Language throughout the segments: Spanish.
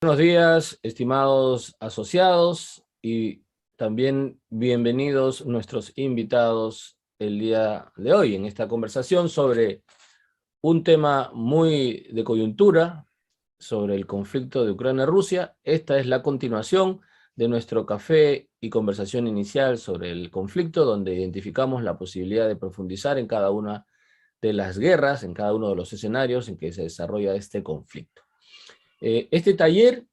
Buenos días, estimados asociados, y también bienvenidos nuestros invitados el día de hoy en esta conversación sobre un tema muy de coyuntura, sobre el conflicto de Ucrania-Rusia. Esta es la continuación de nuestro café y conversación inicial sobre el conflicto, donde identificamos la posibilidad de profundizar en cada una de las guerras, en cada uno de los escenarios en que se desarrolla este conflicto. Este taller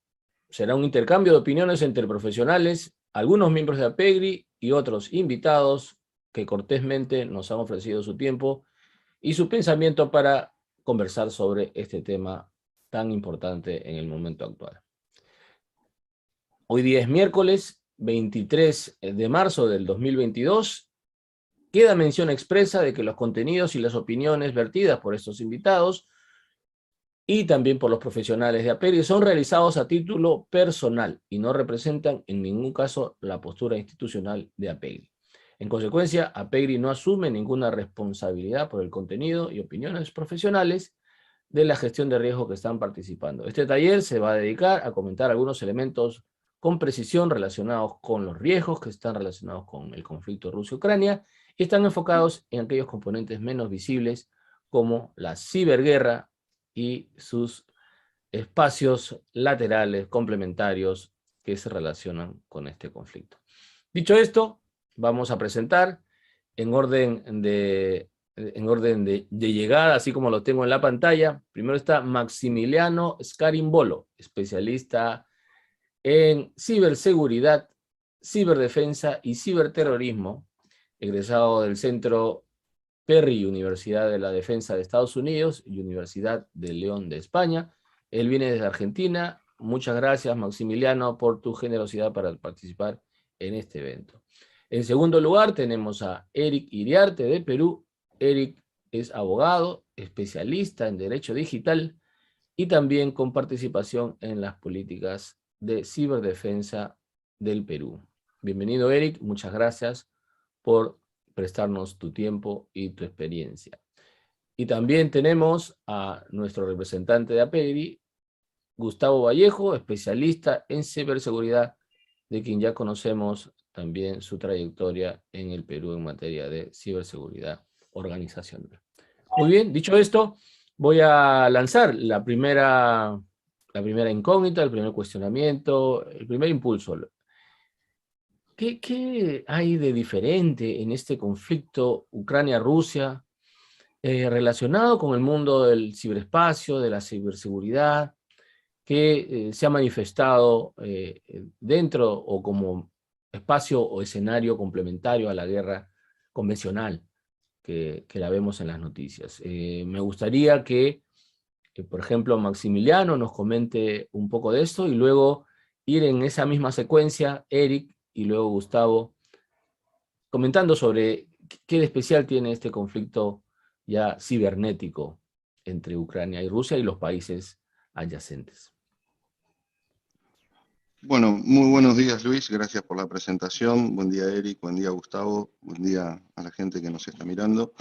será un intercambio de opiniones entre profesionales, algunos miembros de APEGRI y otros invitados que cortésmente nos han ofrecido su tiempo y su pensamiento para conversar sobre este tema tan importante en el momento actual. Hoy día es miércoles 23 de marzo del 2022. Queda mención expresa de que los contenidos y las opiniones vertidas por estos invitados y también por los profesionales de APEGRI son realizados a título personal y no representan en ningún caso la postura institucional de APEGRI. En consecuencia, APEGRI no asume ninguna responsabilidad por el contenido y opiniones profesionales de la gestión de riesgo que están participando. Este taller se va a dedicar a comentar algunos elementos con precisión relacionados con los riesgos que están relacionados con el conflicto Rusia-Ucrania y están enfocados en aquellos componentes menos visibles como la ciberguerra y sus espacios laterales complementarios que se relacionan con este conflicto. Dicho esto, vamos a presentar en orden de llegada, así como lo tengo en la pantalla. Primero está Maximiliano Scarimbolo, especialista en ciberseguridad, ciberdefensa y ciberterrorismo, egresado del Centro Perry, Universidad de la Defensa de Estados Unidos y Universidad de León de España. Él viene desde Argentina. Muchas gracias, Maximiliano, por tu generosidad para participar en este evento. En segundo lugar, tenemos a Eric Iriarte de Perú. Eric es abogado, especialista en Derecho Digital y también con participación en las políticas de ciberdefensa del Perú. Bienvenido, Eric. Muchas gracias por prestarnos tu tiempo y tu experiencia. Y también tenemos a nuestro representante de APEGRI, Gustavo Vallejo, especialista en ciberseguridad, de quien ya conocemos también su trayectoria en el Perú en materia de ciberseguridad organizacional. Muy bien, dicho esto, voy a lanzar la primera incógnita, el primer cuestionamiento, el primer impulso. ¿Qué hay de diferente en este conflicto Ucrania-Rusia relacionado con el mundo del ciberespacio, de la ciberseguridad, que se ha manifestado dentro o como espacio o escenario complementario a la guerra convencional que la vemos en las noticias? Me gustaría que, por ejemplo, Maximiliano nos comente un poco de esto y luego ir en esa misma secuencia, Eric y luego Gustavo, comentando sobre qué de especial tiene este conflicto ya cibernético entre Ucrania y Rusia y los países adyacentes. Bueno, muy buenos días, Luis, gracias por la presentación. Buen día, Eric, buen día, Gustavo, buen día a la gente que nos está mirando.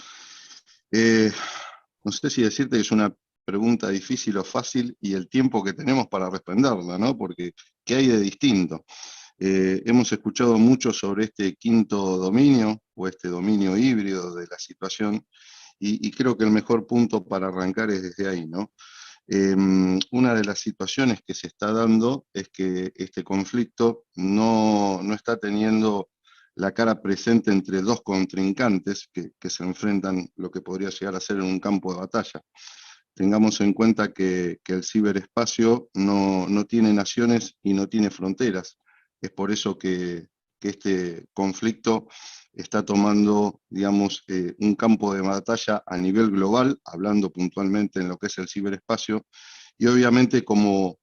No sé si decirte que es una pregunta difícil o fácil y el tiempo que tenemos para responderla, ¿no? Porque, ¿qué hay de distinto? Hemos escuchado mucho sobre este quinto dominio o este dominio híbrido de la situación y creo que el mejor punto para arrancar es desde ahí, ¿no? Una de las situaciones que se está dando es que este conflicto no está teniendo la cara presente entre dos contrincantes que se enfrentan lo que podría llegar a ser en un campo de batalla. Tengamos en cuenta que el ciberespacio no tiene naciones y no tiene fronteras. Es por eso que este conflicto está tomando, digamos, un campo de batalla a nivel global, hablando puntualmente en lo que es el ciberespacio, y obviamente como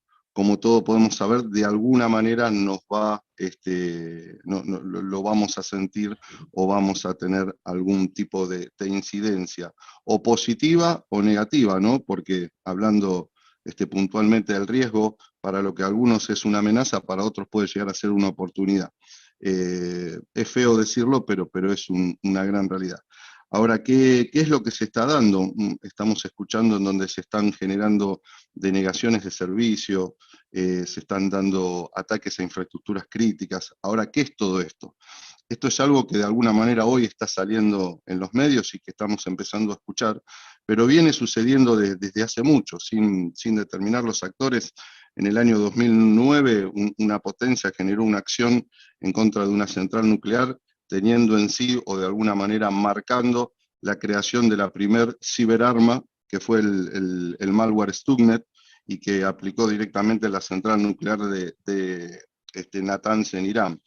todo podemos saber, de alguna manera nos va, lo vamos a sentir o vamos a tener algún tipo de incidencia, o positiva o negativa, ¿no? Porque hablando puntualmente del riesgo, para lo que a algunos es una amenaza, para otros puede llegar a ser una oportunidad. Es feo decirlo, pero es una gran realidad. Ahora, ¿qué es lo que se está dando? Estamos escuchando en donde se están generando denegaciones de servicio, se están dando ataques a infraestructuras críticas. Ahora, ¿qué es todo esto? Esto es algo que de alguna manera hoy está saliendo en los medios y que estamos empezando a escuchar, pero viene sucediendo desde hace mucho, sin determinar los actores. En el año 2009, una potencia generó una acción en contra de una central nuclear, teniendo en sí, o de alguna manera marcando, la creación de la primer ciberarma, que fue el malware Stuxnet, y que aplicó directamente la central nuclear de Natanz en Irán.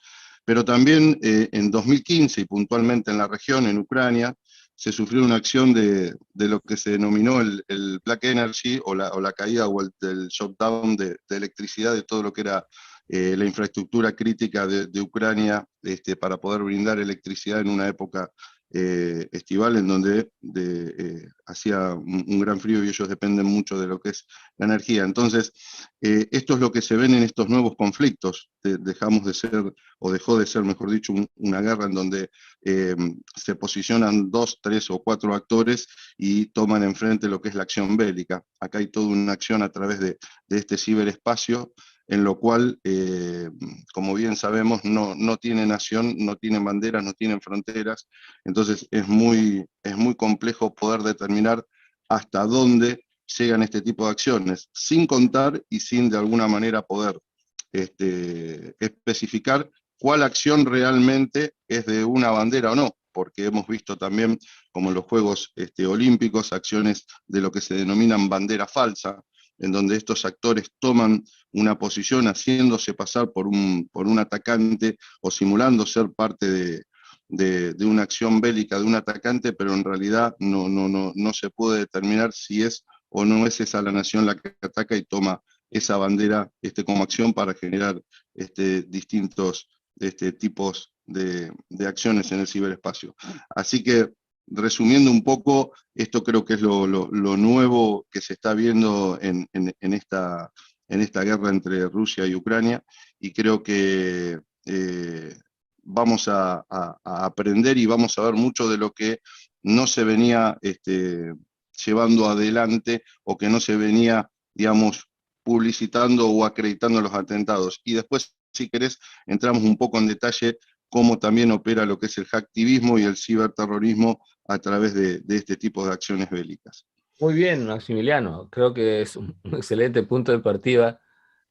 Pero también en 2015, y puntualmente en la región, en Ucrania, se sufrió una acción de lo que se denominó el Black Energy, o la caída o el shutdown de electricidad de todo lo que era la infraestructura crítica de Ucrania, para poder brindar electricidad en una época estival en donde hacía un gran frío y ellos dependen mucho de lo que es la energía. Entonces, esto es lo que se ven en estos nuevos conflictos. Dejamos de ser, o dejó de ser, mejor dicho, una guerra en donde se posicionan 2, 3 o 4 actores y toman enfrente lo que es la acción bélica. Acá hay toda una acción a través de este ciberespacio, en lo cual, como bien sabemos, no tiene nación, no tienen banderas, no tienen fronteras. Entonces es muy complejo poder determinar hasta dónde llegan este tipo de acciones, sin contar y sin de alguna manera poder especificar cuál acción realmente es de una bandera o no, porque hemos visto también, como en los Juegos Olímpicos, acciones de lo que se denominan bandera falsa, en donde estos actores toman una posición haciéndose pasar por un atacante o simulando ser parte de una acción bélica de un atacante, pero en realidad no se puede determinar si es o no es esa la nación la que ataca y toma esa bandera como acción para generar distintos tipos de acciones en el ciberespacio. Así que, resumiendo un poco, esto creo que es lo nuevo que se está viendo en esta guerra entre Rusia y Ucrania, y creo que vamos a aprender y vamos a ver mucho de lo que no se venía llevando adelante, o que no se venía, digamos, publicitando o acreditando los atentados. Y después, si querés, entramos un poco en detalle cómo también opera lo que es el hacktivismo y el ciberterrorismo a través de este tipo de acciones bélicas. Muy bien, Maximiliano. Creo que es un excelente punto de partida,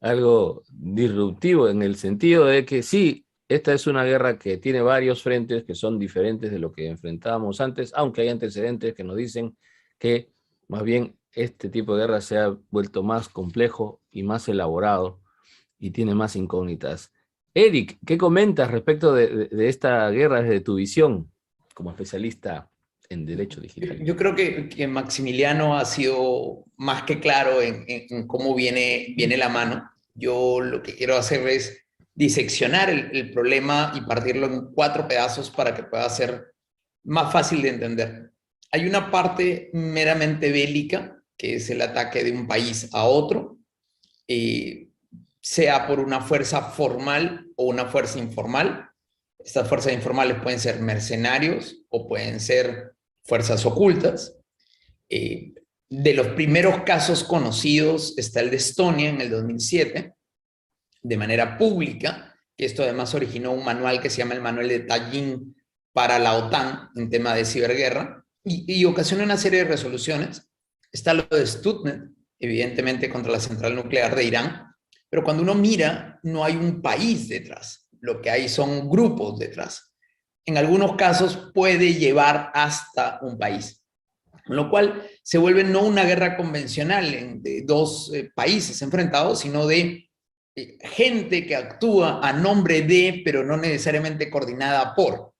algo disruptivo en el sentido de que sí, esta es una guerra que tiene varios frentes que son diferentes de lo que enfrentábamos antes, aunque hay antecedentes que nos dicen que más bien este tipo de guerra se ha vuelto más complejo y más elaborado y tiene más incógnitas. Eric, ¿qué comentas respecto de esta guerra desde tu visión como especialista en derecho digital? Yo creo que Maximiliano ha sido más que claro en cómo viene la mano. Yo lo que quiero hacer es diseccionar el problema y partirlo en 4 pedazos para que pueda ser más fácil de entender. Hay una parte meramente bélica, que es el ataque de un país a otro, sea por una fuerza formal o una fuerza informal. Estas fuerzas informales pueden ser mercenarios o pueden ser fuerzas ocultas. De los primeros casos conocidos está el de Estonia en el 2007, de manera pública, que esto además originó un manual que se llama el Manual de Tallinn para la OTAN en tema de ciberguerra, y ocasionó una serie de resoluciones. Está lo de Stuxnet, evidentemente contra la central nuclear de Irán, pero cuando uno mira, no hay un país detrás, lo que hay son grupos detrás. En algunos casos puede llevar hasta un país, con lo cual se vuelve no una guerra convencional de 2 países enfrentados, sino de gente que actúa a nombre de, pero no necesariamente coordinada por.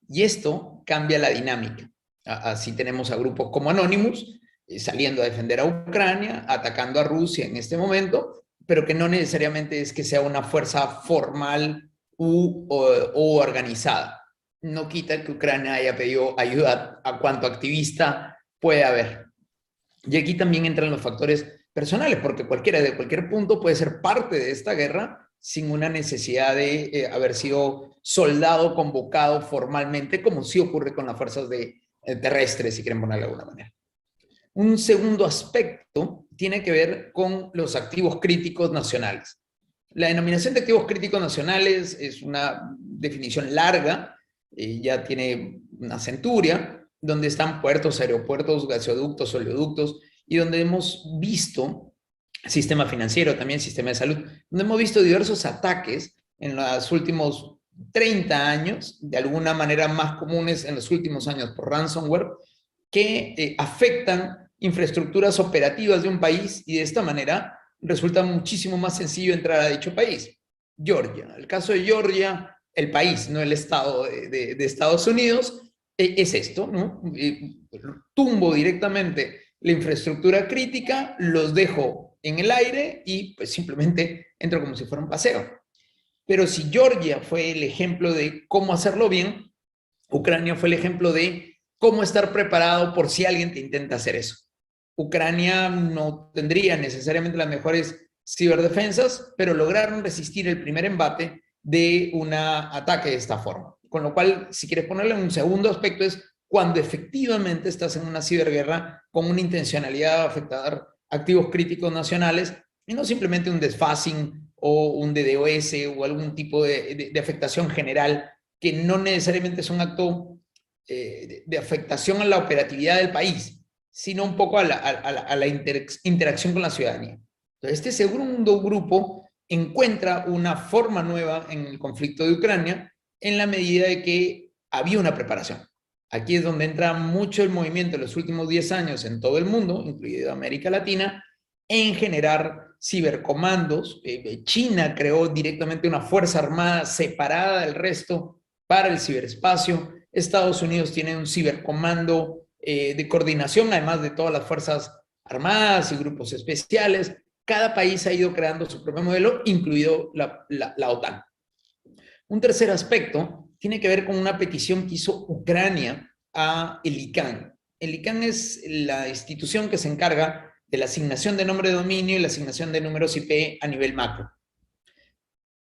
Y esto cambia la dinámica. Así tenemos a grupos como Anonymous saliendo a defender a Ucrania, atacando a Rusia en este momento, pero que no necesariamente es que sea una fuerza formal o organizada. No quita que Ucrania haya pedido ayuda a cuanto activista puede haber. Y aquí también entran los factores personales, porque cualquiera de cualquier punto puede ser parte de esta guerra sin una necesidad de haber sido soldado convocado formalmente, como sí ocurre con las fuerzas de terrestre, si quieren ponerlo de alguna manera. Un segundo aspecto tiene que ver con los activos críticos nacionales. La denominación de activos críticos nacionales es una definición larga, ya tiene una centuria, donde están puertos, aeropuertos, gasoductos, oleoductos, y donde hemos visto sistema financiero, también sistema de salud, donde hemos visto diversos ataques en los últimos 30 años, de alguna manera más comunes en los últimos años por ransomware, que afectan infraestructuras operativas de un país y de esta manera resulta muchísimo más sencillo entrar a dicho país. Georgia, el caso de Georgia, el país, no el estado de Estados Unidos, es esto, ¿no? Tumbo directamente la infraestructura crítica, los dejo en el aire y pues simplemente entro como si fuera un paseo. Pero si Georgia fue el ejemplo de cómo hacerlo bien, Ucrania fue el ejemplo de cómo estar preparado por si alguien te intenta hacer eso. Ucrania no tendría necesariamente las mejores ciberdefensas, pero lograron resistir el primer embate de un ataque de esta forma. Con lo cual, si quieres ponerle un segundo aspecto, es cuando efectivamente estás en una ciberguerra con una intencionalidad de afectar activos críticos nacionales y no simplemente un desfacing o un DDoS o algún tipo de afectación general que no necesariamente es un acto de afectación a la operatividad del país, sino un poco a la interacción con la ciudadanía. Entonces, este segundo grupo encuentra una forma nueva en el conflicto de Ucrania en la medida de que había una preparación. Aquí es donde entra mucho el movimiento en los últimos 10 años en todo el mundo, incluido América Latina, en generar cibercomandos. China creó directamente una fuerza armada separada del resto para el ciberespacio. Estados Unidos tiene un cibercomando de coordinación, además de todas las fuerzas armadas y grupos especiales. Cada país ha ido creando su propio modelo, incluido la OTAN. Un tercer aspecto tiene que ver con una petición que hizo Ucrania a el ICANN. El ICANN es la institución que se encarga de la asignación de nombre de dominio y la asignación de números IP a nivel macro.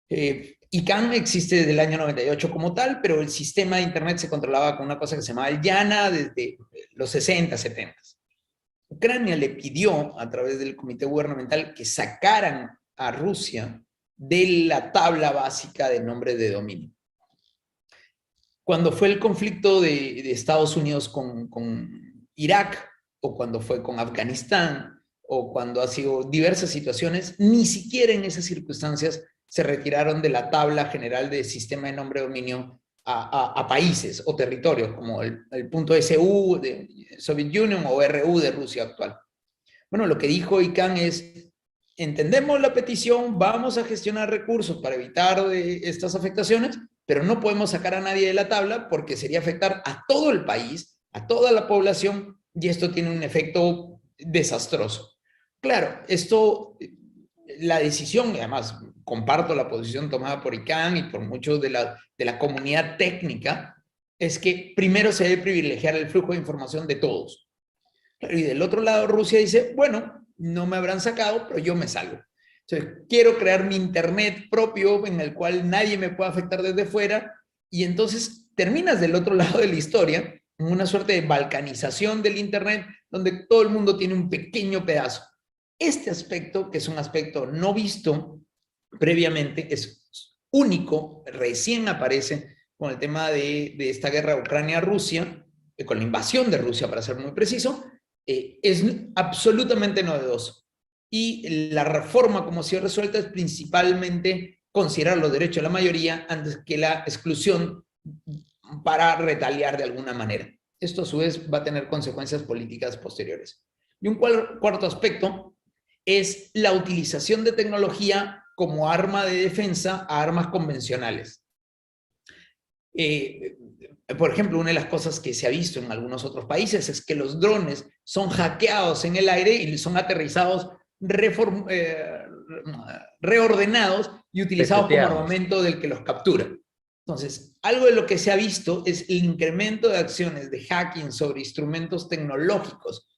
ICANN existe desde el año 98 como tal, pero el sistema de Internet se controlaba con una cosa que se llamaba el YANA desde los 60, 70. Ucrania le pidió a través del comité gubernamental que sacaran a Rusia de la tabla básica de nombre de dominio. Cuando fue el conflicto de Estados Unidos con Irak, o cuando fue con Afganistán, o cuando ha sido diversas situaciones, ni siquiera en esas circunstancias se retiraron de la tabla general de sistema de nombre de dominio a países o territorios, como el .su de Soviet Union o RU de Rusia actual. Bueno, lo que dijo ICANN es: entendemos la petición, vamos a gestionar recursos para evitar estas afectaciones, pero no podemos sacar a nadie de la tabla porque sería afectar a todo el país, a toda la población, y esto tiene un efecto desastroso. Claro, esto, la decisión, y además comparto la posición tomada por ICANN y por muchos de la comunidad técnica, es que primero se debe privilegiar el flujo de información de todos. Y del otro lado, Rusia dice: bueno, no me habrán sacado, pero yo me salgo. Entonces, quiero crear mi internet propio en el cual nadie me pueda afectar desde fuera, y entonces terminas del otro lado de la historia, en una suerte de balcanización del internet, donde todo el mundo tiene un pequeño pedazo. Este aspecto, que es un aspecto no visto previamente, es único, recién aparece con el tema de esta guerra Ucrania-Rusia, con la invasión de Rusia, para ser muy preciso. Es absolutamente novedoso. Y la reforma, como ha sido resuelta, es principalmente considerar los derechos de la mayoría antes que la exclusión para retaliar de alguna manera. Esto, a su vez, va a tener consecuencias políticas posteriores. Y un cuarto aspecto es la utilización de tecnología como arma de defensa a armas convencionales. Por ejemplo, una de las cosas que se ha visto en algunos otros países es que los drones son hackeados en el aire y son aterrizados, reordenados y utilizados como armamento del que los captura. Entonces, algo de lo que se ha visto es el incremento de acciones de hacking sobre instrumentos tecnológicos.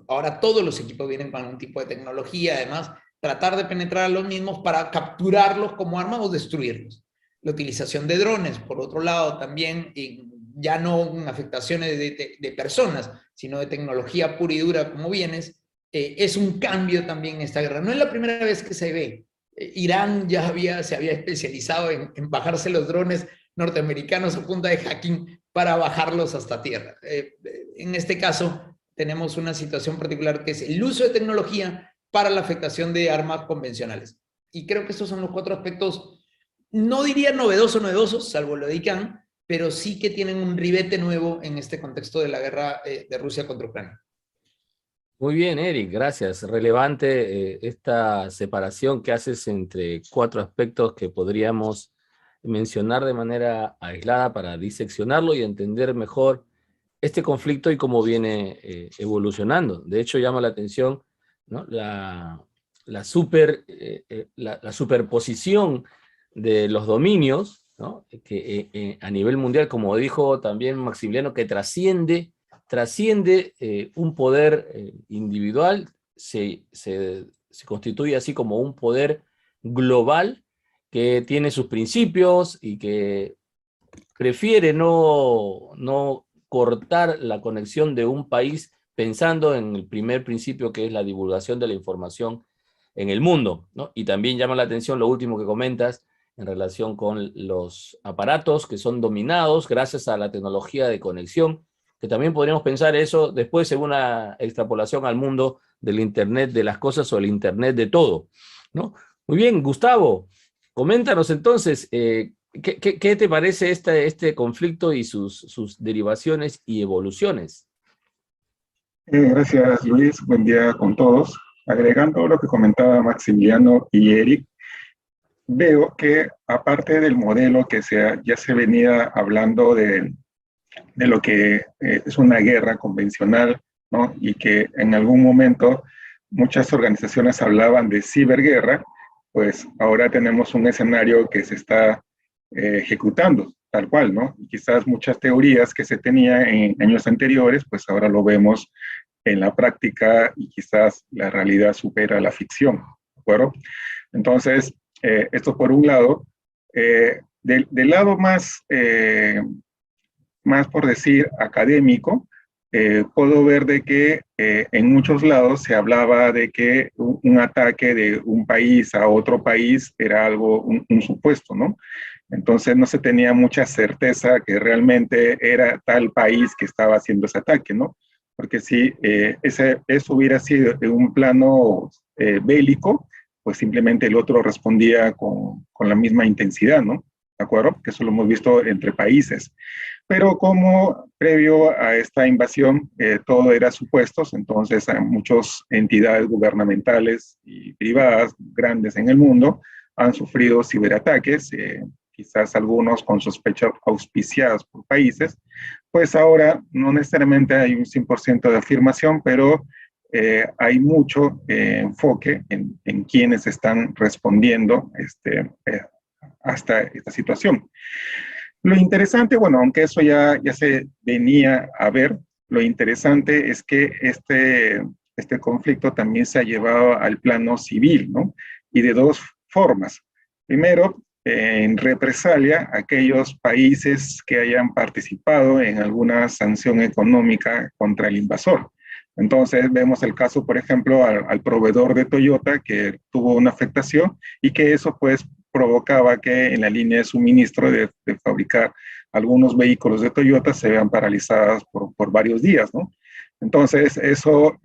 Ahora todos los equipos vienen con algún tipo de tecnología, además, tratar de penetrar a los mismos para capturarlos como arma o destruirlos. La utilización de drones, por otro lado, también en ya no afectaciones de personas, sino de tecnología pura y dura como bienes, es un cambio también en esta guerra. No es la primera vez que se ve. Irán ya se había especializado en bajarse los drones norteamericanos a punta de hacking para bajarlos hasta tierra. En este caso, tenemos una situación particular que es el uso de tecnología para la afectación de armas convencionales. Y creo que estos son los 4 aspectos, no diría novedosos, salvo lo de ICANN, pero sí que tienen un ribete nuevo en este contexto de la guerra de Rusia contra Ucrania. Muy bien, Eric, gracias. Relevante esta separación que haces entre 4 aspectos que podríamos mencionar de manera aislada para diseccionarlo y entender mejor este conflicto y cómo viene evolucionando. De hecho, llama la atención, ¿no?, la superposición de los dominios, ¿no?, que a nivel mundial, como dijo también Maximiliano, que trasciende un poder individual, se constituye así como un poder global que tiene sus principios y que prefiere no cortar la conexión de un país pensando en el primer principio, que es la divulgación de la información en el mundo, ¿no? Y también llama la atención lo último que comentas en relación con los aparatos que son dominados gracias a la tecnología de conexión, que también podríamos pensar eso después en una extrapolación al mundo del Internet de las cosas o el Internet de todo, ¿no? Muy bien, Gustavo, coméntanos entonces, ¿qué te parece este conflicto y sus derivaciones y evoluciones? Gracias, Luis. Buen día con todos. Agregando lo que comentaba Maximiliano y Eric, veo que aparte del modelo que ya se venía hablando de lo que es una guerra convencional, ¿no?, y que en algún momento muchas organizaciones hablaban de ciberguerra, pues ahora tenemos un escenario que se está ejecutando tal cual, ¿no? Y quizás muchas teorías que se tenían en años anteriores, pues ahora lo vemos en la práctica y quizás la realidad supera la ficción, ¿de acuerdo? Entonces, esto por un lado. Del lado más por decir académico, puedo ver de que en muchos lados se hablaba de que un ataque de un país a otro país era algo, un supuesto, ¿no? Entonces no se tenía mucha certeza que realmente era tal país que estaba haciendo ese ataque, ¿no? Porque si eso hubiera sido en un plano bélico, pues simplemente el otro respondía con la misma intensidad, ¿no? ¿De acuerdo? Que eso lo hemos visto entre países. Pero como previo a esta invasión todo era supuestos, entonces muchas entidades gubernamentales y privadas grandes en el mundo han sufrido ciberataques, quizás algunos con sospechas auspiciadas por países, pues ahora no necesariamente hay un 100% de afirmación, pero hay mucho enfoque en quienes están respondiendo hasta esta situación. Lo interesante, bueno, aunque eso ya se venía a ver, lo interesante es que este conflicto también se ha llevado al plano civil, ¿no? Y de 2 formas. Primero, en represalia, aquellos países que hayan participado en alguna sanción económica contra el invasor. Entonces vemos el caso, por ejemplo, al proveedor de Toyota que tuvo una afectación y que eso pues provocaba que en la línea de suministro de fabricar algunos vehículos de Toyota se vean paralizadas por varios días, ¿no? Entonces eso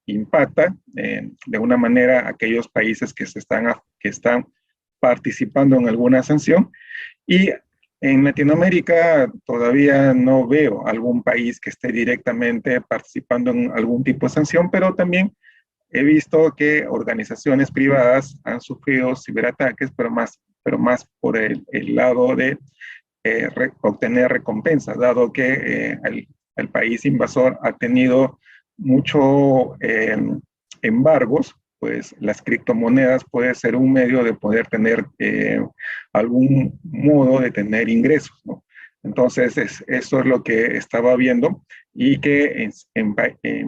impacta de una manera a aquellos países que están participando en alguna sanción, y en Latinoamérica todavía no veo algún país que esté directamente participando en algún tipo de sanción, pero también he visto que organizaciones privadas han sufrido ciberataques, pero más por el lado de obtener recompensas, dado que el país invasor ha tenido mucho embargos, pues las criptomonedas puede ser un medio de poder tener algún modo de tener ingresos, ¿no? Entonces, eso es lo que estaba viendo, y que en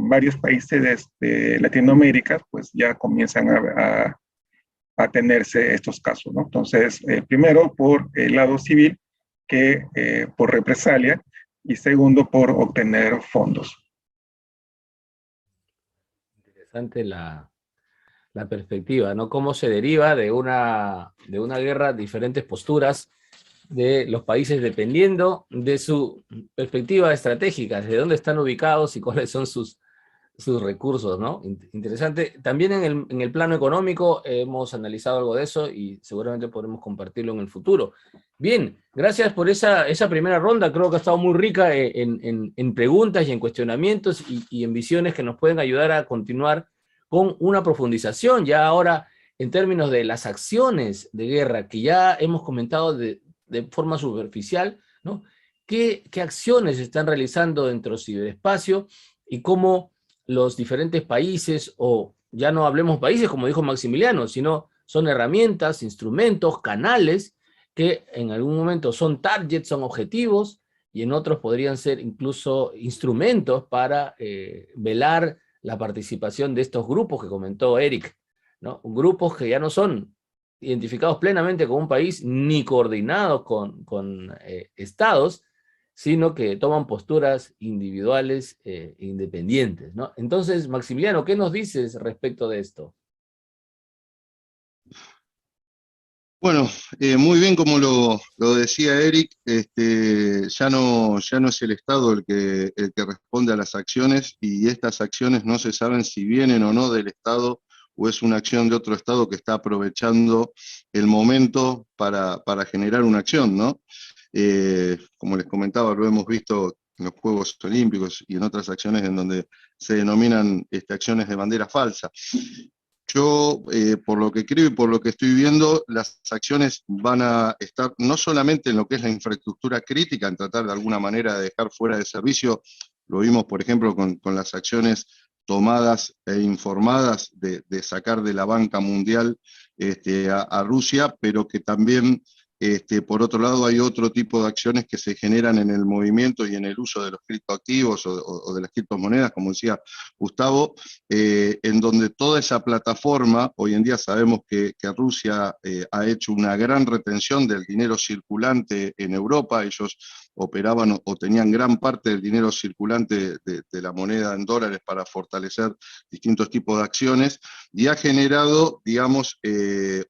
varios países de Latinoamérica, pues ya comienzan a tenerse estos casos, ¿no? Entonces, primero por el lado civil, que por represalia, y segundo, por obtener fondos. Interesante la perspectiva, ¿no? Cómo se deriva de una guerra diferentes posturas de los países dependiendo de su perspectiva estratégica, de dónde están ubicados y cuáles son sus recursos, ¿no? Interesante. También en el plano económico hemos analizado algo de eso y seguramente podremos compartirlo en el futuro. Bien, gracias por esa primera ronda. Creo que ha estado muy rica en preguntas y en cuestionamientos y en visiones que nos pueden ayudar a continuar con una profundización. Ya ahora, en términos de las acciones de guerra que ya hemos comentado de forma superficial, ¿no? ¿Qué acciones se están realizando dentro del ciberespacio y cómo los diferentes países, o ya no hablemos países, como dijo Maximiliano, sino son herramientas, instrumentos, canales, que en algún momento son targets, son objetivos, y en otros podrían ser incluso instrumentos para velar la participación de estos grupos que comentó Eric, ¿no? Grupos que ya no son identificados plenamente con un país, ni coordinados con estados, sino que toman posturas individuales e independientes, ¿no? Entonces, Maximiliano, ¿qué nos dices respecto de esto? Bueno, muy bien como lo decía Eric, ya no es el Estado el que responde a las acciones, y estas acciones no se saben si vienen o no del Estado o es una acción de otro Estado que está aprovechando el momento para generar una acción, ¿no? Como les comentaba, lo hemos visto en los Juegos Olímpicos y en otras acciones en donde se denominan acciones de bandera falsa. Yo, por lo que creo y por lo que estoy viendo, las acciones van a estar no solamente en lo que es la infraestructura crítica, en tratar de alguna manera de dejar fuera de servicio, lo vimos por ejemplo con las acciones tomadas e informadas de sacar de la banca mundial a Rusia, pero que también, por otro lado, hay otro tipo de acciones que se generan en el movimiento y en el uso de los criptoactivos o de las criptomonedas, como decía Gustavo, en donde toda esa plataforma, hoy en día sabemos que Rusia ha hecho una gran retención del dinero circulante en Europa. Ellos operaban o tenían gran parte del dinero circulante de la moneda en dólares para fortalecer distintos tipos de acciones, y ha generado, digamos,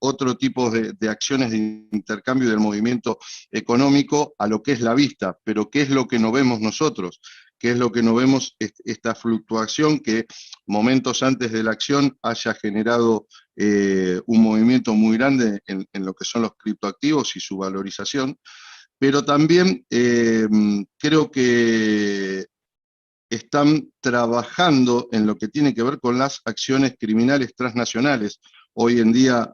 otro tipo de acciones de intercambio del movimiento económico a lo que es la vista. Pero ¿qué es lo que no vemos nosotros? ¿Qué es lo que no vemos? Esta fluctuación que momentos antes de la acción haya generado un movimiento muy grande en lo que son los criptoactivos y su valorización, pero también creo que están trabajando en lo que tiene que ver con las acciones criminales transnacionales. Hoy en día,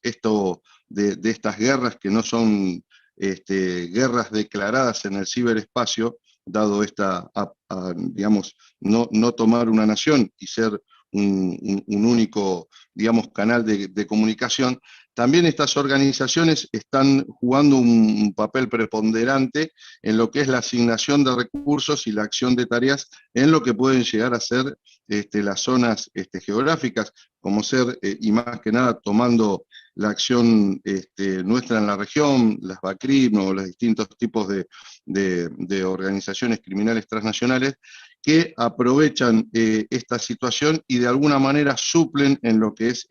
esto de estas guerras que no son guerras declaradas en el ciberespacio, dado digamos, no tomar una nación y ser un único, digamos, canal de comunicación, también estas organizaciones están jugando un papel preponderante en lo que es la asignación de recursos y la acción de tareas en lo que pueden llegar a ser las zonas geográficas, como ser, y más que nada tomando la acción nuestra en la región, las BACRIM o los distintos tipos de organizaciones criminales transnacionales, que aprovechan esta situación y de alguna manera suplen en lo que es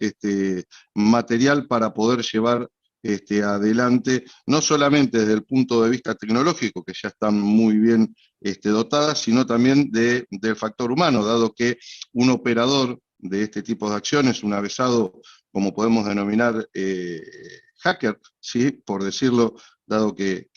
material para poder llevar adelante, no solamente desde el punto de vista tecnológico, que ya están muy bien dotadas, sino también del factor humano, dado que un operador de este tipo de acciones, un avesado, como podemos denominar hacker, ¿sí? Por decirlo, dado que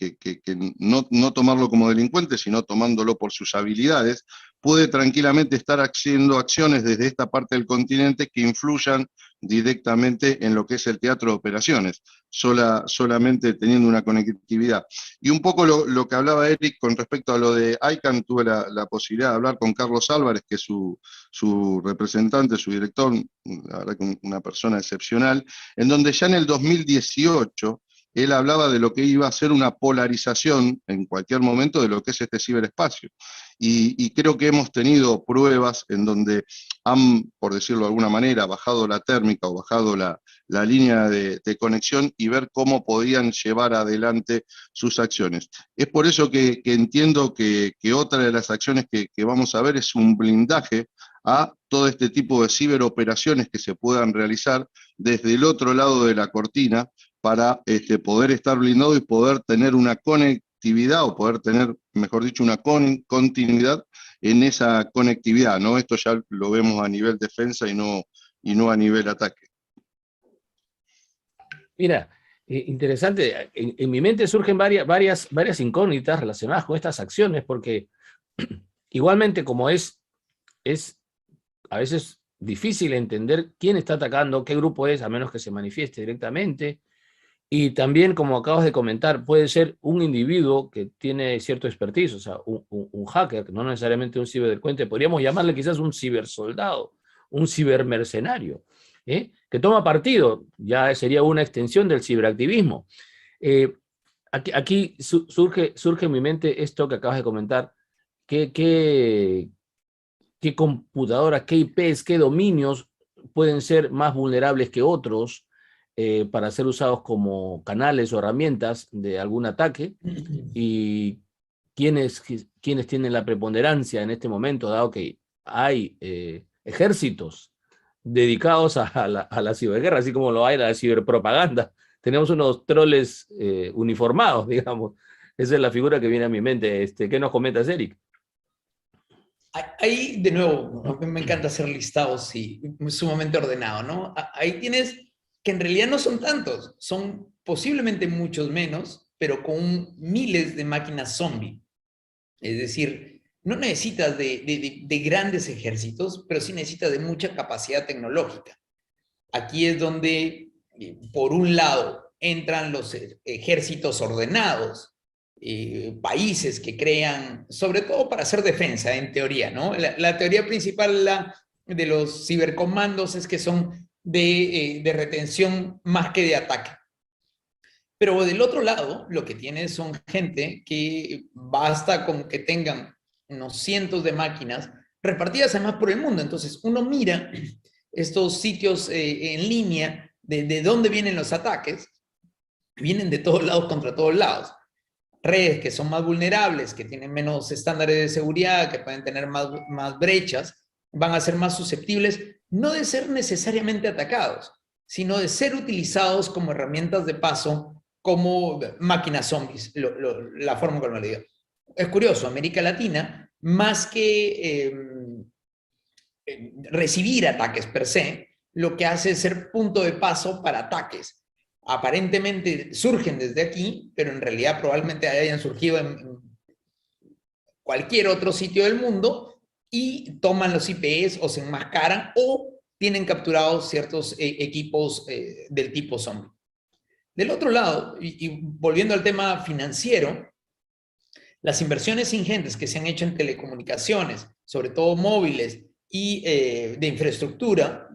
no tomarlo como delincuente, sino tomándolo por sus habilidades, puede tranquilamente estar haciendo acciones desde esta parte del continente que influyan directamente en lo que es el teatro de operaciones, solamente teniendo una conectividad. Y un poco lo que hablaba Eric con respecto a lo de ICANN, tuve la posibilidad de hablar con Carlos Álvarez, que es su representante, su director, la verdad que una persona excepcional, en donde ya en el 2018 él hablaba de lo que iba a ser una polarización en cualquier momento de lo que es este ciberespacio. Y creo que hemos tenido pruebas en donde han, por decirlo de alguna manera, bajado la térmica o bajado la línea de conexión y ver cómo podían llevar adelante sus acciones. Es por eso que entiendo que otra de las acciones que vamos a ver es un blindaje a todo este tipo de ciberoperaciones que se puedan realizar desde el otro lado de la cortina para poder estar blindado y poder tener una conectividad, o poder tener, mejor dicho, una continuidad en esa conectividad, ¿no? Esto ya lo vemos a nivel defensa y no a nivel ataque. Mira, interesante. En mi mente surgen varias incógnitas relacionadas con estas acciones, porque igualmente como es a veces difícil entender quién está atacando, qué grupo es, a menos que se manifieste directamente. Y también, como acabas de comentar, puede ser un individuo que tiene cierto expertise, o sea, un hacker, no necesariamente un ciberdelincuente, podríamos llamarle quizás un cibersoldado, un cibermercenario, que toma partido, ya sería una extensión del ciberactivismo. Aquí surge en mi mente esto que acabas de comentar, qué computadoras, qué IPs, qué dominios pueden ser más vulnerables que otros para ser usados como canales o herramientas de algún ataque, y quiénes tienen la preponderancia en este momento, dado que hay ejércitos dedicados a la ciberguerra, así como lo hay la ciberpropaganda. Tenemos unos troles uniformados, digamos. Esa es la figura que viene a mi mente. ¿Qué nos comentas, Eric? Ahí, de nuevo, a mí me encanta hacer listados y sumamente ordenado, ¿no? Ahí tienes que en realidad no son tantos, son posiblemente muchos menos, pero con miles de máquinas zombie. Es decir, no necesitas de grandes ejércitos, pero sí necesitas de mucha capacidad tecnológica. Aquí es donde, por un lado, entran los ejércitos ordenados, países que crean, sobre todo para hacer defensa, en teoría, ¿no? La teoría principal de los cibercomandos es que son de retención más que de ataque. Pero del otro lado, lo que tienes son gente que basta con que tengan unos cientos de máquinas repartidas además por el mundo. Entonces, uno mira estos sitios en línea de dónde vienen los ataques, vienen de todos lados contra todos lados. Redes que son más vulnerables, que tienen menos estándares de seguridad, que pueden tener más brechas, van a ser más susceptibles, no de ser necesariamente atacados, sino de ser utilizados como herramientas de paso, como máquinas zombies, la forma como lo digo. Es curioso, América Latina, más que recibir ataques per se, lo que hace es ser punto de paso para ataques. Aparentemente surgen desde aquí, pero en realidad probablemente hayan surgido en cualquier otro sitio del mundo y toman los IPs o se enmascaran o tienen capturados ciertos equipos del tipo zombie. Del otro lado, y volviendo al tema financiero, las inversiones ingentes que se han hecho en telecomunicaciones, sobre todo móviles y de infraestructura,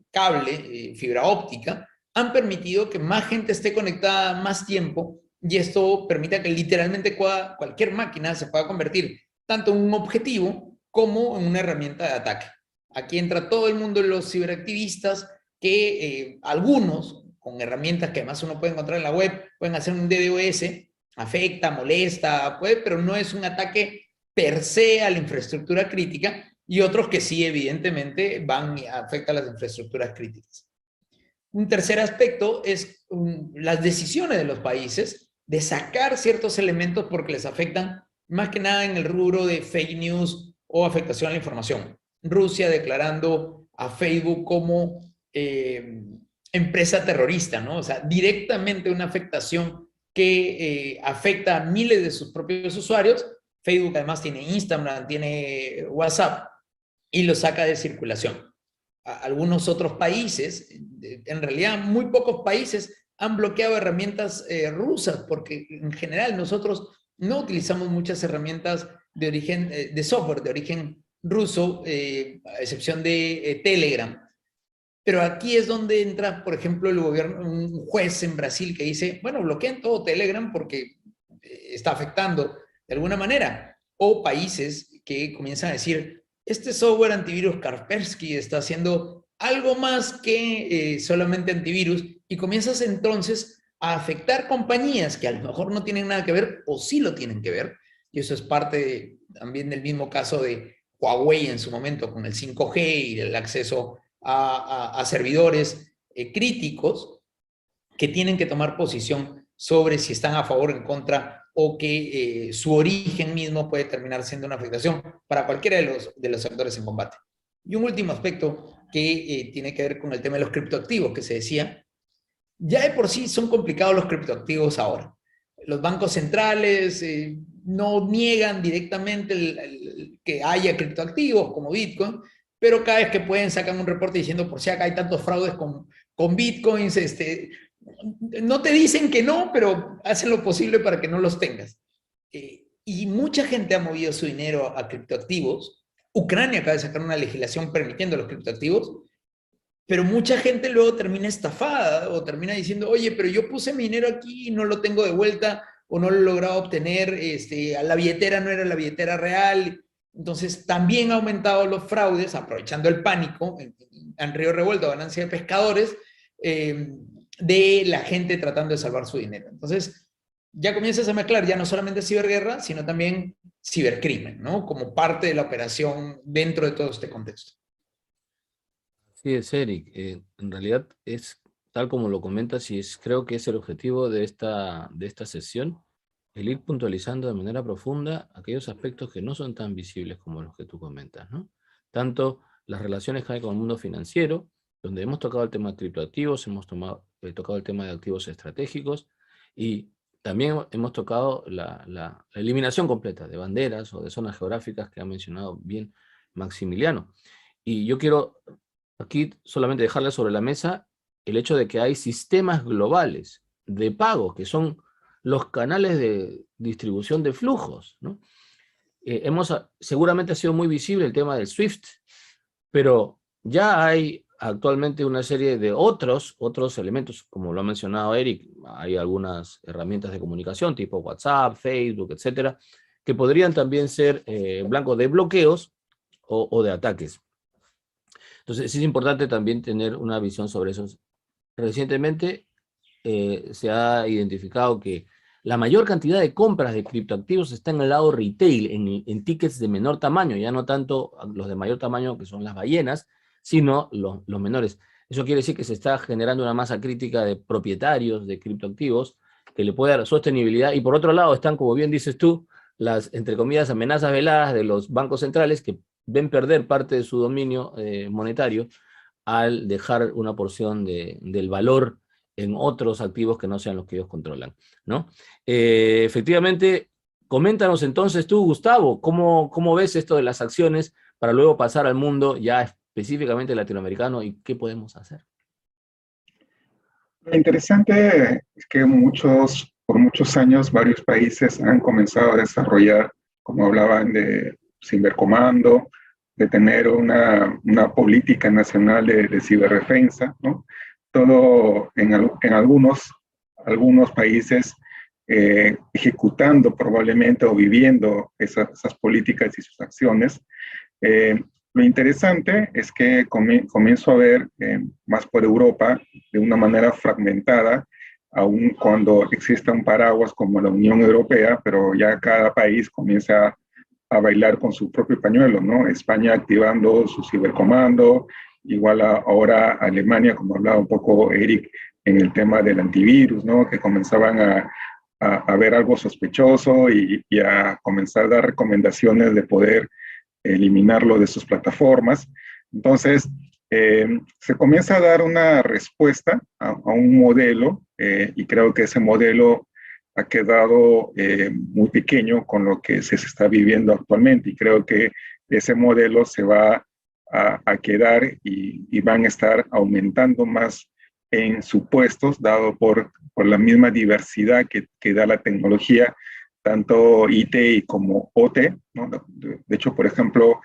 cable, fibra óptica, han permitido que más gente esté conectada más tiempo, y esto permite que literalmente cualquier máquina se pueda convertir tanto en un objetivo como en una herramienta de ataque. Aquí entra todo el mundo de los ciberactivistas que algunos, con herramientas que además uno puede encontrar en la web, pueden hacer un DDoS, afecta, molesta, pero no es un ataque per se a la infraestructura crítica, y otros que sí, evidentemente, van y afectan las infraestructuras críticas. Un tercer aspecto es las decisiones de los países de sacar ciertos elementos porque les afectan más que nada en el rubro de fake news o afectación a la información. Rusia declarando a Facebook como empresa terrorista, ¿no? O sea, directamente una afectación que afecta a miles de sus propios usuarios. Facebook además tiene Instagram, tiene WhatsApp, y lo saca de circulación. Algunos otros países, en realidad muy pocos países, han bloqueado herramientas rusas, porque en general nosotros no utilizamos muchas herramientas de origen, de software de origen ruso, a excepción de Telegram. Pero aquí es donde entra, por ejemplo, el gobierno, un juez en Brasil que dice, bueno, bloqueen todo Telegram porque está afectando de alguna manera. O países que comienzan a decir, este software antivirus Kaspersky está haciendo algo más que solamente antivirus, y comienzas entonces a afectar compañías que a lo mejor no tienen nada que ver o sí lo tienen que ver. Y eso es parte también del mismo caso de Huawei en su momento con el 5G y el acceso a servidores críticos, que tienen que tomar posición sobre si están a favor o en contra, o que su origen mismo puede terminar siendo una afectación para cualquiera de los actores en combate. Y un último aspecto que tiene que ver con el tema de los criptoactivos, que se decía, ya de por sí son complicados los criptoactivos ahora. Los bancos centrales no niegan directamente que haya criptoactivos como Bitcoin, pero cada vez que pueden sacan un reporte diciendo por si acá hay tantos fraudes con Bitcoins, no te dicen que no, pero hacen lo posible para que no los tengas. Y mucha gente ha movido su dinero a criptoactivos. Ucrania acaba de sacar una legislación permitiendo los criptoactivos, pero mucha gente luego termina estafada o termina diciendo, oye, pero yo puse mi dinero aquí y no lo tengo de vuelta o no lo he logrado obtener, la billetera no era la billetera real. Entonces también ha aumentado los fraudes, aprovechando el pánico, en río revuelto, ganancia de pescadores, de la gente tratando de salvar su dinero. Entonces ya comienzas a mezclar ya no solamente ciberguerra, sino también cibercrimen, ¿no? Como parte de la operación dentro de todo este contexto. Sí, es Eric. En realidad es tal como lo comentas y creo que es el objetivo de esta sesión, el ir puntualizando de manera profunda aquellos aspectos que no son tan visibles como los que tú comentas, ¿no? Tanto las relaciones que hay con el mundo financiero, donde hemos tocado el tema de criptoactivos, hemos tocado el tema de activos estratégicos, y también hemos tocado la eliminación completa de banderas o de zonas geográficas que ha mencionado bien Maximiliano. Y yo quiero aquí solamente dejarle sobre la mesa el hecho de que hay sistemas globales de pago, que son los canales de distribución de flujos, ¿no? Seguramente ha sido muy visible el tema del SWIFT, pero ya hay actualmente una serie de otros elementos, como lo ha mencionado Eric. Hay algunas herramientas de comunicación tipo WhatsApp, Facebook, etcétera, que podrían también ser blanco de bloqueos o de ataques. Entonces es importante también tener una visión sobre eso. Recientemente se ha identificado que la mayor cantidad de compras de criptoactivos está en el lado retail, en tickets de menor tamaño, ya no tanto los de mayor tamaño que son las ballenas, sino los menores. Eso quiere decir que se está generando una masa crítica de propietarios de criptoactivos que le puede dar sostenibilidad, y por otro lado están, como bien dices tú, las, entre comillas, amenazas veladas de los bancos centrales que ven perder parte de su dominio monetario al dejar una porción del valor en otros activos que no sean los que ellos controlan, ¿no? Efectivamente, coméntanos entonces tú, Gustavo, ¿cómo ves esto de las acciones para luego pasar al mundo ya específicamente latinoamericano y qué podemos hacer? Lo interesante es que por muchos años varios países han comenzado a desarrollar, como hablaban de cibercomando, de tener una política nacional de ciberdefensa, ¿no? Todo en algunos países ejecutando probablemente o viviendo esas políticas y sus acciones. Lo interesante es que comienzo a ver más por Europa de una manera fragmentada, aun cuando exista un paraguas como la Unión Europea, pero ya cada país comienza a bailar con su propio pañuelo, ¿no? España activando su cibercomando, igual ahora Alemania, como hablaba un poco Eric, en el tema del antivirus, ¿no? Que comenzaban a ver algo sospechoso y a comenzar a dar recomendaciones de poder eliminarlo de sus plataformas. Entonces, se comienza a dar una respuesta a un modelo y creo que ese modelo ha quedado muy pequeño con lo que se está viviendo actualmente, y creo que ese modelo se va a quedar y van a estar aumentando más en supuestos, dado por la misma diversidad que da la tecnología, tanto IT como OT, ¿no? De hecho, por ejemplo,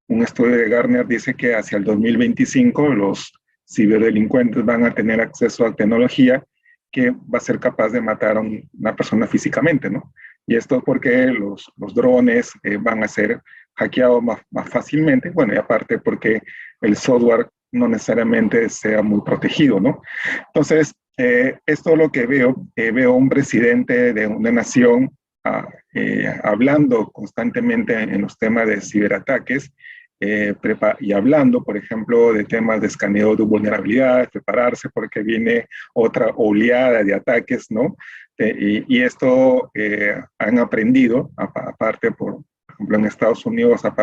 un estudio de Gartner dice que hacia el 2025 los ciberdelincuentes van a tener acceso a tecnología que va a ser capaz de matar a una persona físicamente, ¿no? Y esto porque los drones van a ser hackeados más fácilmente, bueno, y aparte porque el software no necesariamente sea muy protegido, ¿no? Entonces, esto es lo que veo un presidente de una nación hablando constantemente en los temas de ciberataques, y hablando, por ejemplo, de temas de escaneo de vulnerabilidades, prepararse porque viene otra oleada de ataques, ¿no? Y esto han aprendido, aparte, por ejemplo, en Estados Unidos, a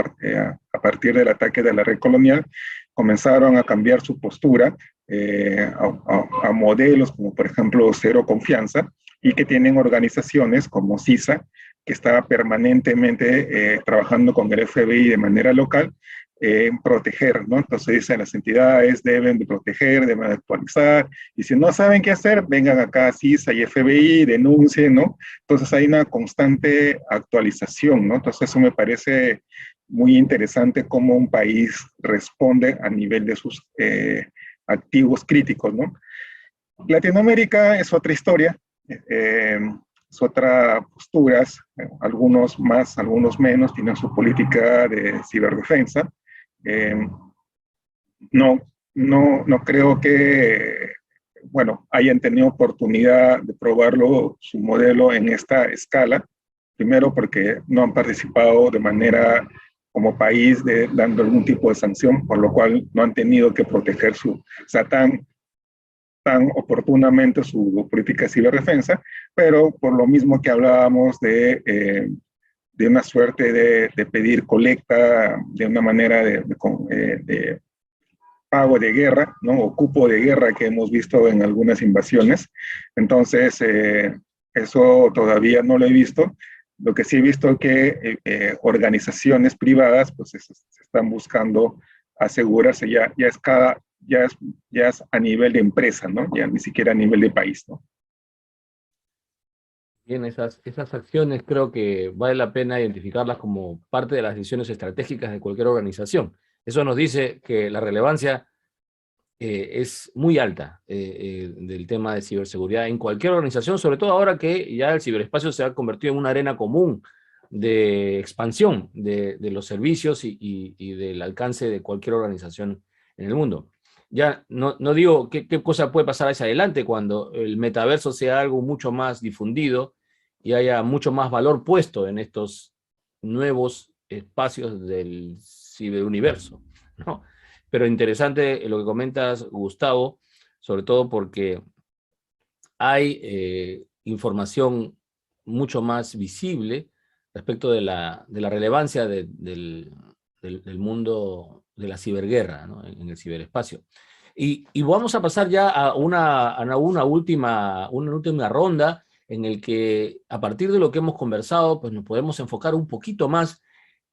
partir del ataque de la red colonial, comenzaron a cambiar su postura a modelos como, por ejemplo, Cero Confianza, y que tienen organizaciones como CISA, que está permanentemente trabajando con el FBI de manera local en proteger, ¿no? Entonces dicen, las entidades deben de proteger, deben de actualizar, y si no saben qué hacer, vengan acá a CISA y FBI, denuncien, ¿no? Entonces hay una constante actualización, ¿no? Entonces eso me parece muy interesante cómo un país responde a nivel de sus activos críticos, ¿no? Latinoamérica es otra historia, es otra posturas, algunos más, algunos menos, tienen su política de ciberdefensa. No creo que, bueno, hayan tenido oportunidad de probarlo, su modelo en esta escala, primero porque no han participado de manera como país dando algún tipo de sanción, por lo cual no han tenido que proteger o sea, tan oportunamente su política de ciberdefensa, pero por lo mismo que hablábamos de una suerte de pedir colecta, de una manera de pago de guerra, ¿no? O cupo de guerra que hemos visto en algunas invasiones. Entonces, eso todavía no lo he visto. Lo que sí he visto es que organizaciones privadas pues se están buscando asegurarse, ya es a nivel de empresa, ¿no? Ya ni siquiera a nivel de país, ¿no? Bien, esas acciones creo que vale la pena identificarlas como parte de las decisiones estratégicas de cualquier organización. Eso nos dice que la relevancia es muy alta del tema de ciberseguridad en cualquier organización, sobre todo ahora que ya el ciberespacio se ha convertido en una arena común de expansión de los servicios y del alcance de cualquier organización en el mundo. Ya no digo qué cosa puede pasar hacia adelante cuando el metaverso sea algo mucho más difundido y haya mucho más valor puesto en estos nuevos espacios del ciberuniverso, ¿no? Pero interesante lo que comentas, Gustavo, sobre todo porque hay información mucho más visible respecto de la relevancia del mundo de la ciberguerra, ¿no? En el ciberespacio. Y vamos a pasar ya a una última ronda en el que, a partir de lo que hemos conversado, pues nos podemos enfocar un poquito más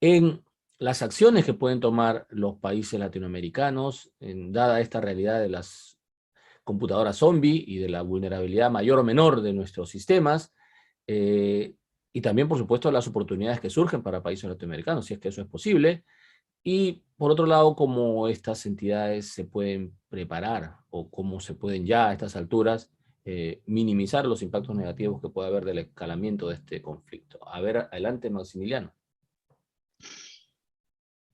en las acciones que pueden tomar los países latinoamericanos, dada esta realidad de las computadoras zombie y de la vulnerabilidad mayor o menor de nuestros sistemas, y también, por supuesto, las oportunidades que surgen para países latinoamericanos, si es que eso es posible, y por otro lado, cómo estas entidades se pueden preparar o cómo se pueden ya a estas alturas minimizar los impactos negativos que puede haber del escalamiento de este conflicto. A ver, adelante, Maximiliano.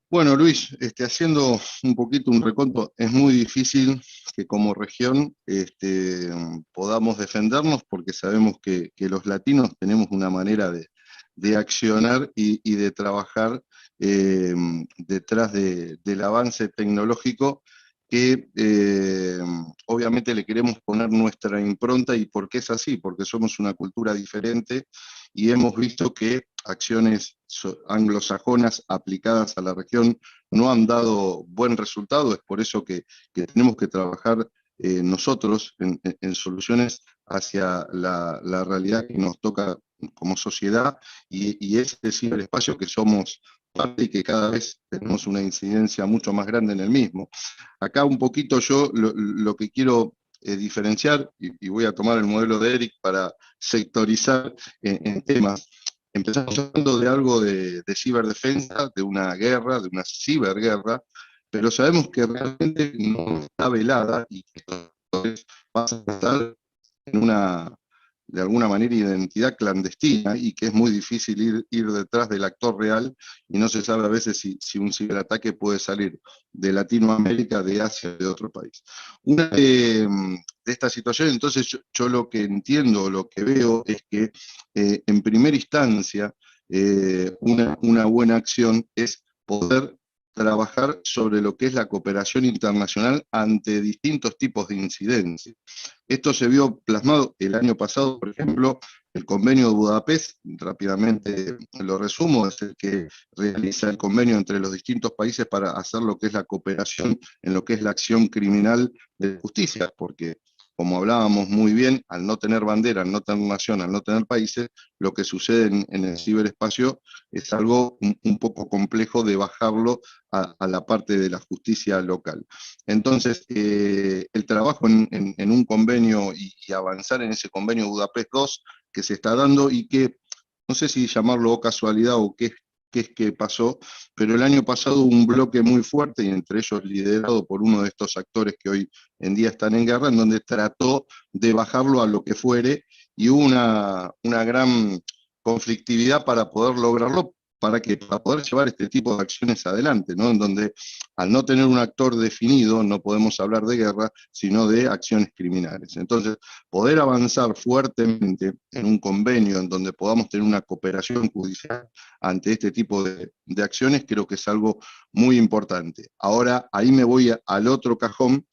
Bueno, Luis, haciendo un poquito un reconto, es muy difícil que como región podamos defendernos porque sabemos que los latinos tenemos una manera de accionar y de trabajar detrás del avance tecnológico que obviamente le queremos poner nuestra impronta. ¿Y por qué es así? Porque somos una cultura diferente y hemos visto que acciones anglosajonas aplicadas a la región no han dado buen resultado. Es por eso que tenemos que trabajar nosotros en soluciones hacia la realidad que nos toca como sociedad y ese ciberespacio que somos parte y que cada vez tenemos una incidencia mucho más grande en el mismo. Acá un poquito yo lo que quiero diferenciar, y voy a tomar el modelo de Eric para sectorizar en temas. Empezamos hablando de algo de ciberdefensa, de una guerra, de una ciberguerra, pero sabemos que realmente no está velada y que estos actores pasan a estar en una, de alguna manera, identidad clandestina y que es muy difícil ir detrás del actor real y no se sabe a veces si un ciberataque puede salir de Latinoamérica, de Asia, de otro país. Una de estas situaciones, entonces yo lo que entiendo, lo que veo es que en primera instancia una buena acción es poder trabajar sobre lo que es la cooperación internacional ante distintos tipos de incidencias. Esto se vio plasmado el año pasado, por ejemplo, el convenio de Budapest, rápidamente lo resumo, es el que realiza el convenio entre los distintos países para hacer lo que es la cooperación en lo que es la acción criminal de justicia, porque como hablábamos muy bien, al no tener bandera, al no tener nación, al no tener países, lo que sucede en el ciberespacio es algo un poco complejo de bajarlo a la parte de la justicia local. Entonces, el trabajo en un convenio y avanzar en ese convenio Budapest II que se está dando y que, no sé si llamarlo casualidad o qué es que pasó, pero el año pasado hubo un bloque muy fuerte, y entre ellos liderado por uno de estos actores que hoy en día están en guerra, en donde trató de bajarlo a lo que fuere, y hubo una gran conflictividad para poder lograrlo, para poder llevar este tipo de acciones adelante, ¿no? En donde al no tener un actor definido no podemos hablar de guerra, sino de acciones criminales. Entonces, poder avanzar fuertemente en un convenio en donde podamos tener una cooperación judicial ante este tipo de acciones, creo que es algo muy importante. Ahora, ahí me voy al otro cajón,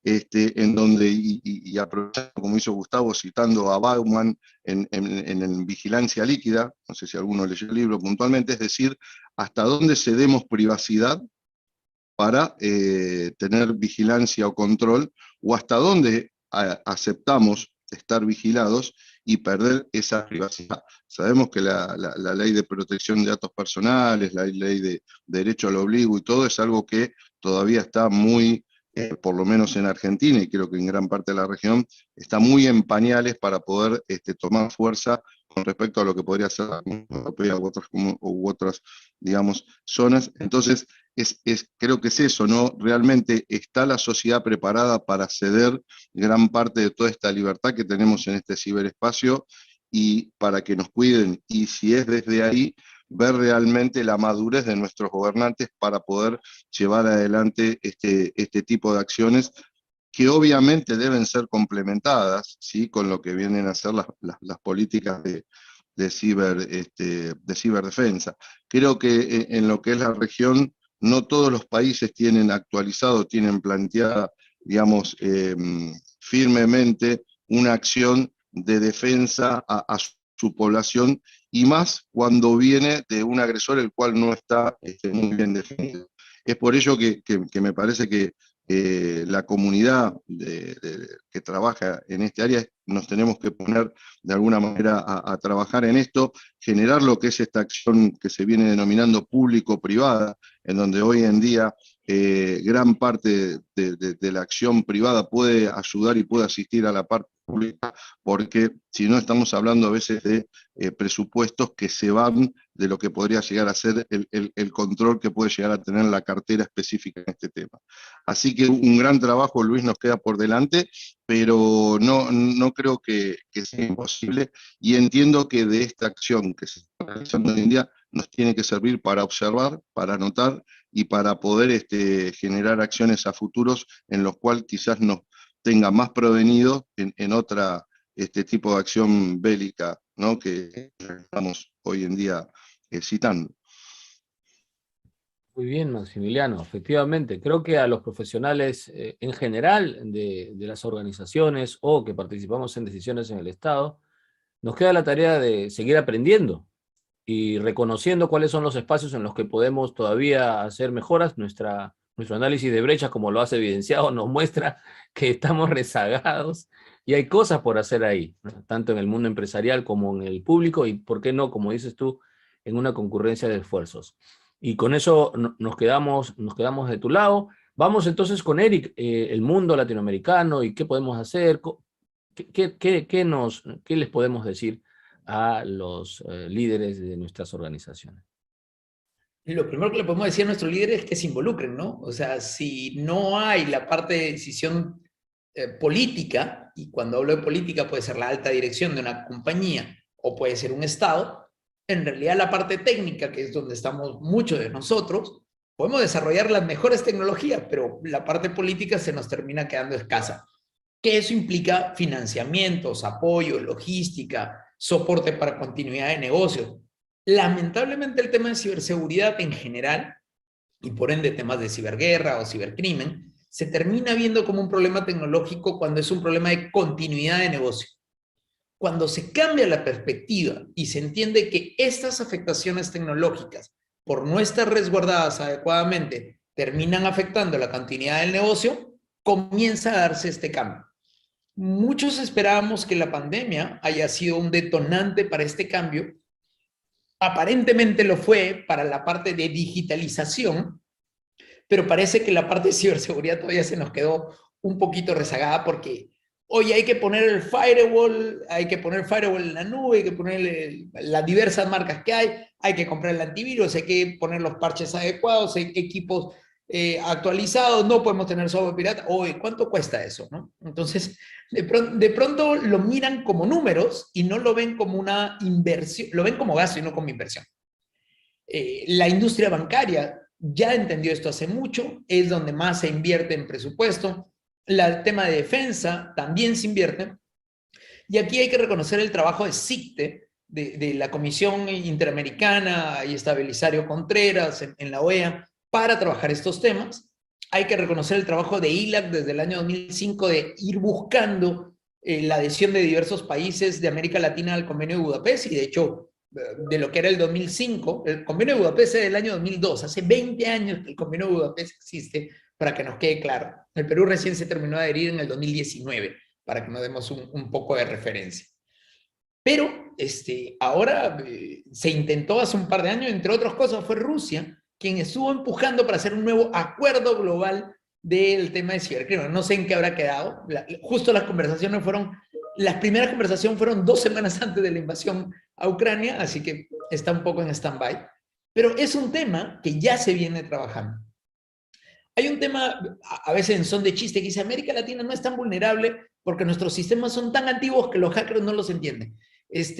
en donde, y aprovechando, como hizo Gustavo, citando a Bauman en Vigilancia Líquida, no sé si alguno leyó el libro puntualmente, es decir, hasta dónde cedemos privacidad para tener vigilancia o control, o hasta dónde aceptamos estar vigilados y perder esa privacidad. Sabemos que la ley de protección de datos personales, la ley de derecho al obligo y todo es algo que todavía está muy, por lo menos en Argentina y creo que en gran parte de la región, está muy en pañales para poder tomar fuerza con respecto a lo que podría ser la Unión Europea u otras, digamos, zonas. Entonces, creo que es eso, ¿no? Realmente está la sociedad preparada para ceder gran parte de toda esta libertad que tenemos en este ciberespacio y para que nos cuiden, y si es desde ahí, ver realmente la madurez de nuestros gobernantes para poder llevar adelante este tipo de acciones que obviamente deben ser complementadas, ¿sí?, con lo que vienen a ser las políticas de ciberdefensa. Creo que en lo que es la región, no todos los países tienen actualizado, tienen planteada, digamos, firmemente una acción de defensa a su población, y más cuando viene de un agresor el cual no está muy bien definido. Es por ello que me parece que la comunidad que trabaja en este área nos tenemos que poner de alguna manera a trabajar en esto, generar lo que es esta acción que se viene denominando público-privada, en donde hoy en día gran parte de la acción privada puede ayudar y puede asistir a la parte pública, porque si no estamos hablando a veces de presupuestos que se van de lo que podría llegar a ser el control que puede llegar a tener la cartera específica en este tema. Así que un gran trabajo, Luis, nos queda por delante, pero no creo que sea imposible, y entiendo que de esta acción que se está realizando hoy en día nos tiene que servir para observar, para anotar y para poder generar acciones a futuros en los cuales quizás nos tenga más prevenidos en otra tipo de acción bélica, ¿no?, que estamos hoy en día citando. Muy bien, Maximiliano. Efectivamente, creo que a los profesionales en general de las organizaciones o que participamos en decisiones en el Estado, nos queda la tarea de seguir aprendiendo y reconociendo cuáles son los espacios en los que podemos todavía hacer mejoras. Nuestro análisis de brechas, como lo has evidenciado, nos muestra que estamos rezagados y hay cosas por hacer ahí, ¿no?, tanto en el mundo empresarial como en el público, y por qué no, como dices tú, en una concurrencia de esfuerzos. Y con eso nos quedamos de tu lado. Vamos entonces con Eric, el mundo latinoamericano y qué podemos hacer, qué les podemos decir a los líderes de nuestras organizaciones. Lo primero que le podemos decir a nuestros líderes es que se involucren, ¿no? O sea, si no hay la parte de decisión política, y cuando hablo de política puede ser la alta dirección de una compañía o puede ser un Estado, en realidad la parte técnica, que es donde estamos muchos de nosotros, podemos desarrollar las mejores tecnologías, pero la parte política se nos termina quedando escasa. Que eso implica financiamientos, apoyo, logística, soporte para continuidad de negocios. Lamentablemente el tema de ciberseguridad en general, y por ende temas de ciberguerra o cibercrimen, se termina viendo como un problema tecnológico cuando es un problema de continuidad de negocio. Cuando se cambia la perspectiva y se entiende que estas afectaciones tecnológicas, por no estar resguardadas adecuadamente, terminan afectando la continuidad del negocio, comienza a darse este cambio. Muchos esperábamos que la pandemia haya sido un detonante para este cambio. Aparentemente lo fue para la parte de digitalización, pero parece que la parte de ciberseguridad todavía se nos quedó un poquito rezagada porque hoy hay que poner el firewall en la nube, hay que poner las diversas marcas que hay que comprar el antivirus, hay que poner los parches adecuados, hay equipos actualizados, no podemos tener software pirata. Oye, ¿cuánto cuesta eso, no? Entonces, de pronto lo miran como números y no lo ven como una inversión, lo ven como gasto y no como inversión. La industria bancaria ya entendió esto hace mucho, es donde más se invierte en presupuesto. El tema de defensa también se invierte. Y aquí hay que reconocer el trabajo de CICTE, de la Comisión Interamericana, y está Belisario Contreras en la OEA, para trabajar estos temas. Hay que reconocer el trabajo de ILAC desde el año 2005 de ir buscando la adhesión de diversos países de América Latina al Convenio de Budapest, y de hecho, de lo que era el 2005, el Convenio de Budapest es del año 2002, hace 20 años que el Convenio de Budapest existe, para que nos quede claro. El Perú recién se terminó de adherir en el 2019, para que nos demos un poco de referencia. Pero ahora se intentó hace un par de años, entre otras cosas, fue Rusia quien estuvo empujando para hacer un nuevo acuerdo global del tema de cibercrimen. No sé en qué habrá quedado. Justo las primeras conversaciones fueron 2 semanas antes de la invasión a Ucrania, así que está un poco en stand-by. Pero es un tema que ya se viene trabajando. Hay un tema, a veces en son de chiste, que dice América Latina no es tan vulnerable porque nuestros sistemas son tan antiguos que los hackers no los entienden. Es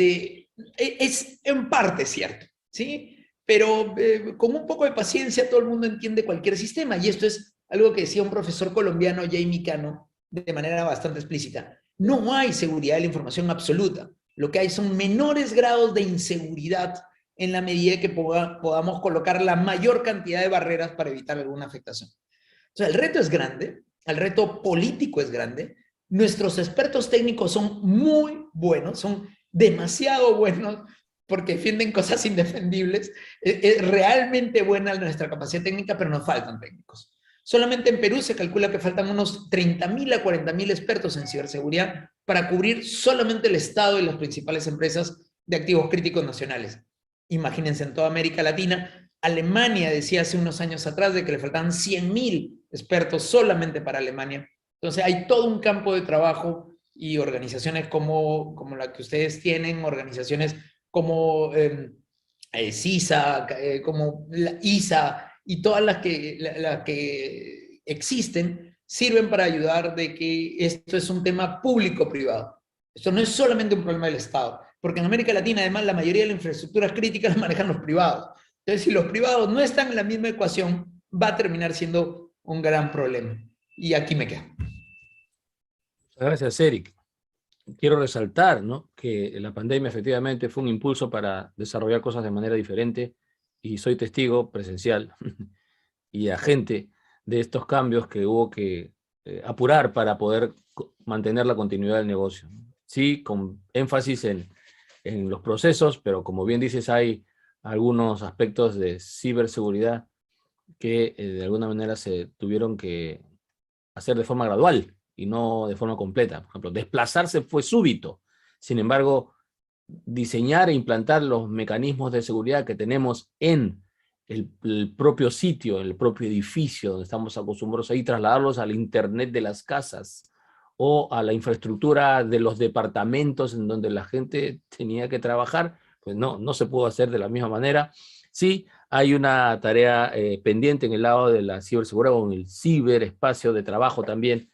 en parte cierto, ¿sí? Pero con un poco de paciencia todo el mundo entiende cualquier sistema, y esto es algo que decía un profesor colombiano, Jamie Cano, de manera bastante explícita. No hay seguridad de la información absoluta, lo que hay son menores grados de inseguridad en la medida que podamos colocar la mayor cantidad de barreras para evitar alguna afectación. O sea, el reto es grande, el reto político es grande, nuestros expertos técnicos son muy buenos, son demasiado buenos porque defienden cosas indefendibles. Es realmente buena nuestra capacidad técnica, pero nos faltan técnicos. Solamente en Perú se calcula que faltan unos 30.000 a 40.000 expertos en ciberseguridad para cubrir solamente el Estado y las principales empresas de activos críticos nacionales. Imagínense en toda América Latina. Alemania decía hace unos años atrás de que le faltaban 100.000 expertos solamente para Alemania. Entonces hay todo un campo de trabajo, y organizaciones como la que ustedes tienen, organizaciones como CISA, como la ISA, y todas las que existen, sirven para ayudar de que esto es un tema público-privado. Esto no es solamente un problema del Estado, porque en América Latina además la mayoría de las infraestructuras críticas las manejan los privados. Entonces, si los privados no están en la misma ecuación, va a terminar siendo un gran problema. Y aquí me quedo. Gracias, Eric. Quiero resaltar, ¿no?, que la pandemia efectivamente fue un impulso para desarrollar cosas de manera diferente, y soy testigo presencial y agente de estos cambios que hubo que apurar para poder mantener la continuidad del negocio. Sí, con énfasis en los procesos, pero como bien dices, hay algunos aspectos de ciberseguridad que de alguna manera se tuvieron que hacer de forma gradual y no de forma completa. Por ejemplo, desplazarse fue súbito. Sin embargo, diseñar e implantar los mecanismos de seguridad que tenemos en el propio sitio, en el propio edificio donde estamos acostumbrados a ir, trasladarlos al internet de las casas o a la infraestructura de los departamentos en donde la gente tenía que trabajar, pues no se pudo hacer de la misma manera. Sí, hay una tarea pendiente en el lado de la ciberseguridad o en el ciberespacio de trabajo también,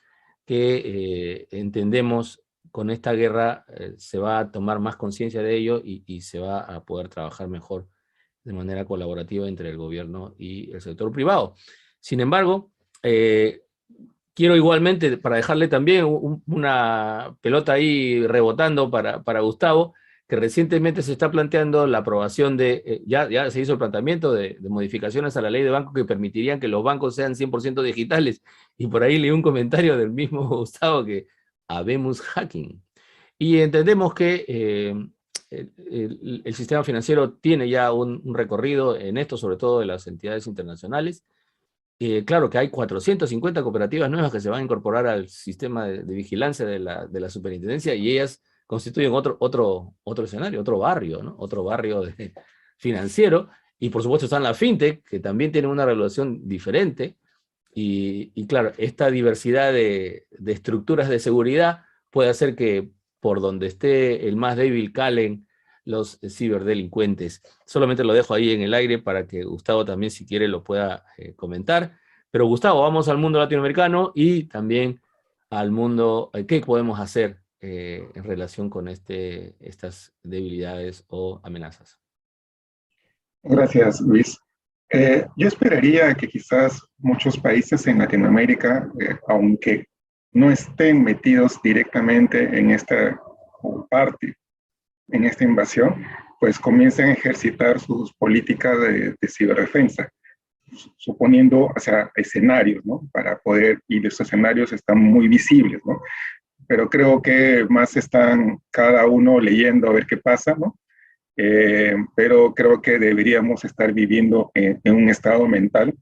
que entendemos con esta guerra se va a tomar más conciencia de ello y se va a poder trabajar mejor de manera colaborativa entre el gobierno y el sector privado. Sin embargo, quiero igualmente, para dejarle también una pelota ahí rebotando para Gustavo, que recientemente se está planteando la aprobación de, ya se hizo el planteamiento de modificaciones a la ley de bancos que permitirían que los bancos sean 100% digitales, y por ahí leí un comentario del mismo Gustavo que habemos hacking. Y entendemos que el sistema financiero tiene ya un recorrido en esto, sobre todo de las entidades internacionales. Claro que hay 450 cooperativas nuevas que se van a incorporar al sistema de vigilancia de la superintendencia, y ellas constituyen otro escenario, otro barrio, ¿no? Otro barrio financiero. Y por supuesto están las fintech, que también tienen una regulación diferente. Y claro, esta diversidad de estructuras de seguridad puede hacer que por donde esté el más débil calen los ciberdelincuentes. Solamente lo dejo ahí en el aire para que Gustavo también, si quiere, lo pueda comentar. Pero Gustavo, vamos al mundo latinoamericano y también al mundo, ¿qué podemos hacer en relación con estas debilidades o amenazas? Gracias, Luis. Yo esperaría que quizás muchos países en Latinoamérica, aunque no estén metidos directamente en esta parte, en esta invasión, pues comiencen a ejercitar sus políticas de ciberdefensa, suponiendo, o sea, escenarios, ¿no? Para poder, y los escenarios están muy visibles, ¿no? Pero creo que más están cada uno leyendo a ver qué pasa, ¿no? Pero creo que deberíamos estar viviendo en un estado mental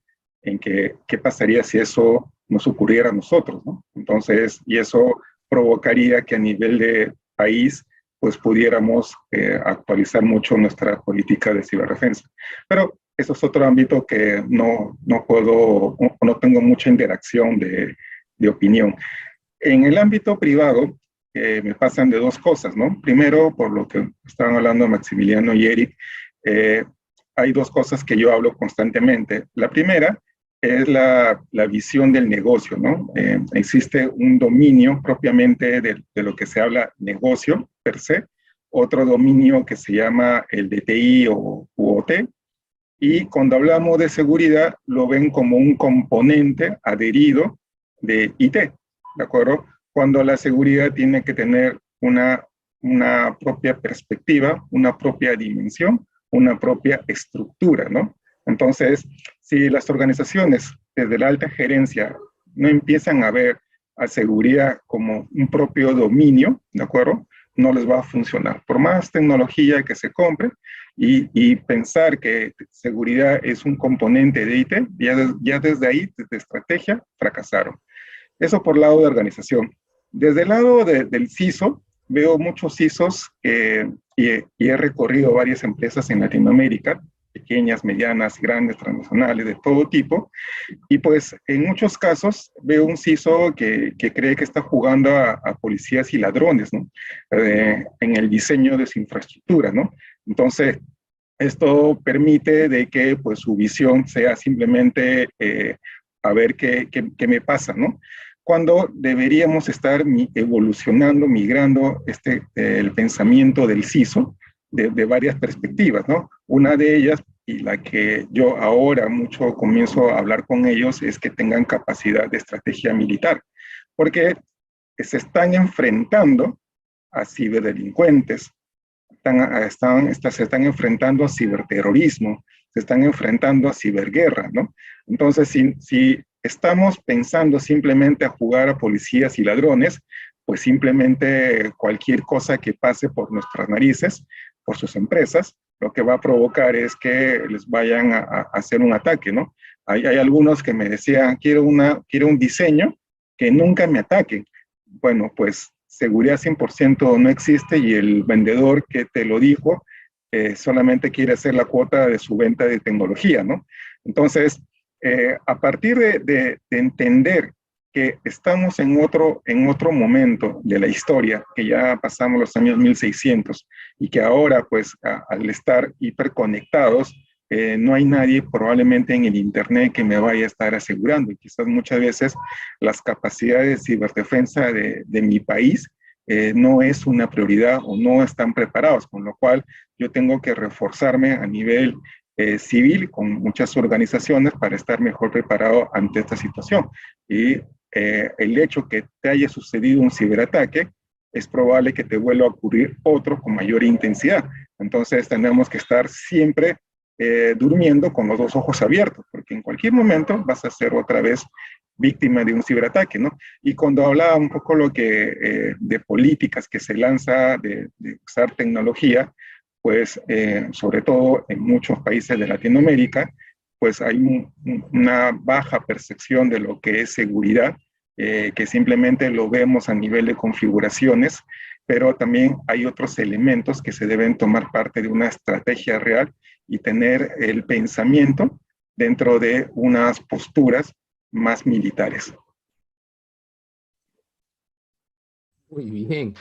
en que qué pasaría si eso nos ocurriera a nosotros, ¿no? Entonces, y eso provocaría que a nivel de país pues pudiéramos actualizar mucho nuestra política de ciberdefensa. Pero eso es otro ámbito que no tengo mucha interacción de opinión. En el ámbito privado, me pasan de dos cosas, ¿no? Primero, por lo que estaban hablando Maximiliano y Eric, hay dos cosas que yo hablo constantemente. La primera es la visión del negocio, ¿no? Existe un dominio propiamente de lo que se habla negocio per se, otro dominio que se llama el de TI o OT, y cuando hablamos de seguridad lo ven como un componente adherido de IT, ¿de acuerdo? Cuando la seguridad tiene que tener una propia perspectiva, una propia dimensión, una propia estructura, ¿no? Entonces, si las organizaciones desde la alta gerencia no empiezan a ver a seguridad como un propio dominio, ¿de acuerdo? No les va a funcionar. Por más tecnología que se compre y pensar que seguridad es un componente de IT, ya desde ahí, desde estrategia, fracasaron. Eso por lado de organización. Desde el lado del CISO, veo muchos CISOs y he recorrido varias empresas en Latinoamérica, pequeñas, medianas, grandes, transnacionales, de todo tipo, y pues en muchos casos veo un CISO que cree que está jugando a policías y ladrones, ¿no? En el diseño de su infraestructura, ¿no? Entonces, esto permite de que pues su visión sea simplemente a ver qué me pasa, ¿no? Cuando deberíamos estar evolucionando, migrando el pensamiento del CISO de varias perspectivas, ¿no? Una de ellas, y la que yo ahora mucho comienzo a hablar con ellos, es que tengan capacidad de estrategia militar, porque se están enfrentando a ciberdelincuentes, se están enfrentando a ciberterrorismo, se están enfrentando a ciberguerra, ¿no? Entonces, si estamos pensando simplemente a jugar a policías y ladrones, pues simplemente cualquier cosa que pase por nuestras narices, por sus empresas, lo que va a provocar es que les vayan a hacer un ataque, ¿no? Hay algunos que me decían, quiero un diseño que nunca me ataquen. Bueno, pues seguridad 100% no existe, y el vendedor que te lo dijo solamente quiere hacer la cuota de su venta de tecnología, ¿no? Entonces, a partir de entender que estamos en otro momento de la historia, que ya pasamos los años 1600, y que ahora, pues, al estar hiperconectados, no hay nadie probablemente en el Internet que me vaya a estar asegurando. Y quizás muchas veces las capacidades de ciberdefensa de mi país no es una prioridad o no están preparados, con lo cual yo tengo que reforzarme a nivel civil con muchas organizaciones para estar mejor preparado ante esta situación. Y el hecho que te haya sucedido un ciberataque, es probable que te vuelva a ocurrir otro con mayor intensidad. Entonces tenemos que estar siempre durmiendo con los dos ojos abiertos, porque en cualquier momento vas a ser otra vez víctima de un ciberataque, ¿no? Y cuando hablaba un poco lo que de políticas que se lanza de usar tecnología, pues sobre todo en muchos países de Latinoamérica, pues hay una baja percepción de lo que es seguridad, que simplemente lo vemos a nivel de configuraciones, pero también hay otros elementos que se deben tomar parte de una estrategia real y tener el pensamiento dentro de unas posturas más militares. Muy bien.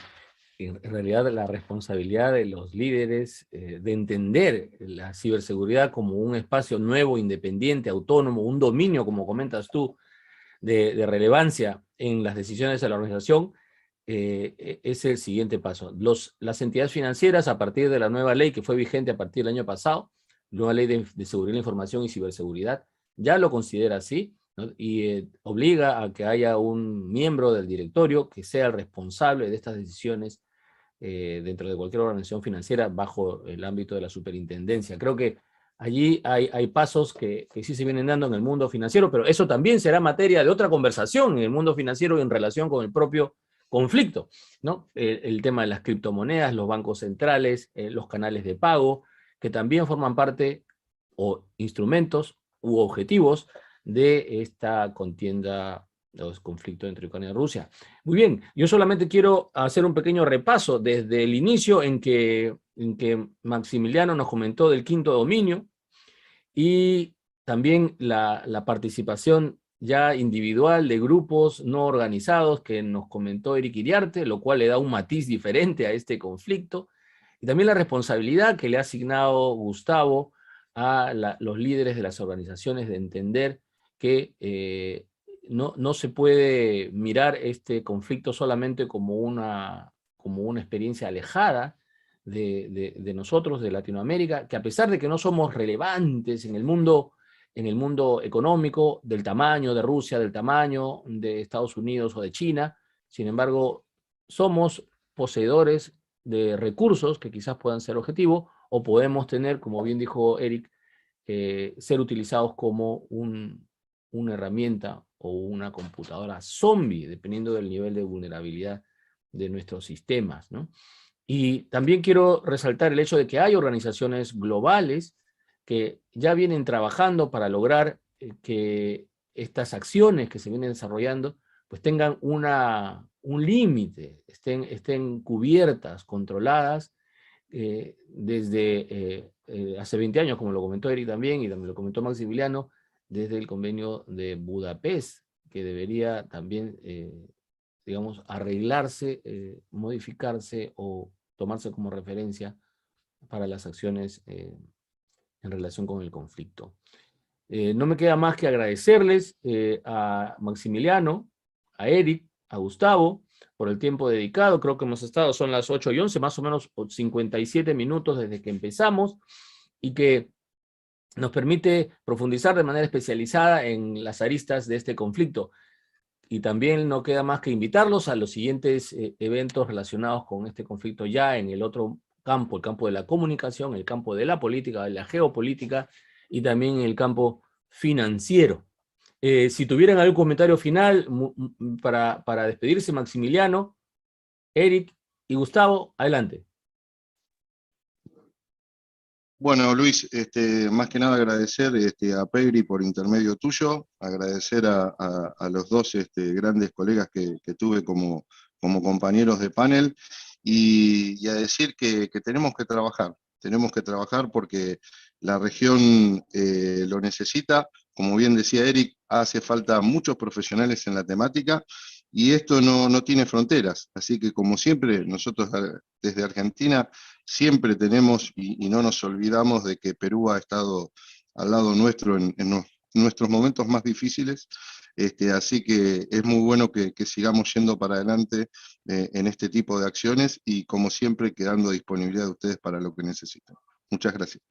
En realidad la responsabilidad de los líderes de entender la ciberseguridad como un espacio nuevo, independiente, autónomo, un dominio, como comentas tú, de relevancia en las decisiones de la organización, es el siguiente paso. Las entidades financieras, a partir de la nueva ley que fue vigente a partir del año pasado, nueva ley de seguridad de la información y ciberseguridad, ya lo considera así, ¿no? Y obliga a que haya un miembro del directorio que sea el responsable de estas decisiones dentro de cualquier organización financiera bajo el ámbito de la superintendencia. Creo que allí hay pasos que sí se vienen dando en el mundo financiero, pero eso también será materia de otra conversación en el mundo financiero en relación con el propio conflicto, ¿no? El tema de las criptomonedas, los bancos centrales, los canales de pago, que también forman parte o instrumentos u objetivos de esta contienda, los conflictos entre Ucrania y Rusia. Muy bien, yo solamente quiero hacer un pequeño repaso desde el inicio en que Maximiliano nos comentó del quinto dominio y también la participación ya individual de grupos no organizados que nos comentó Eric Iriarte, lo cual le da un matiz diferente a este conflicto, y también la responsabilidad que le ha asignado Gustavo a los líderes de las organizaciones de entender que no se puede mirar este conflicto solamente como una experiencia alejada de nosotros, de Latinoamérica, que a pesar de que no somos relevantes en el mundo económico, del tamaño de Rusia, del tamaño de Estados Unidos o de China, sin embargo, somos poseedores de recursos que quizás puedan ser objetivo, o podemos tener, como bien dijo Eric, ser utilizados como una herramienta o una computadora zombie, dependiendo del nivel de vulnerabilidad de nuestros sistemas, ¿no? Y también quiero resaltar el hecho de que hay organizaciones globales que ya vienen trabajando para lograr que estas acciones que se vienen desarrollando pues tengan un límite, estén cubiertas, controladas, desde hace 20 años, como lo comentó Eric también, y también lo comentó Maximiliano, desde el convenio de Budapest, que debería también, digamos, arreglarse, modificarse o tomarse como referencia para las acciones en relación con el conflicto. No me queda más que agradecerles a Maximiliano, a Eric, a Gustavo, por el tiempo dedicado. Creo que hemos estado, son las 8:11, más o menos 57 minutos desde que empezamos, y que nos permite profundizar de manera especializada en las aristas de este conflicto. Y también no queda más que invitarlos a los siguientes eventos relacionados con este conflicto ya en el otro campo, el campo de la comunicación, el campo de la política, de la geopolítica y también en el campo financiero. Si tuvieran algún comentario final para despedirse, Maximiliano, Eric y Gustavo, adelante. Bueno, Luis, más que nada agradecer a Pegri por intermedio tuyo, agradecer a los dos grandes colegas que tuve como compañeros de panel, y a decir que tenemos que trabajar porque la región lo necesita. Como bien decía Eric, hace falta muchos profesionales en la temática, Y esto no tiene fronteras, así que como siempre, nosotros desde Argentina siempre tenemos y no nos olvidamos de que Perú ha estado al lado nuestro en nuestros momentos más difíciles, así que es muy bueno que sigamos yendo para adelante en este tipo de acciones y como siempre quedando a disponibilidad de ustedes para lo que necesiten. Muchas gracias.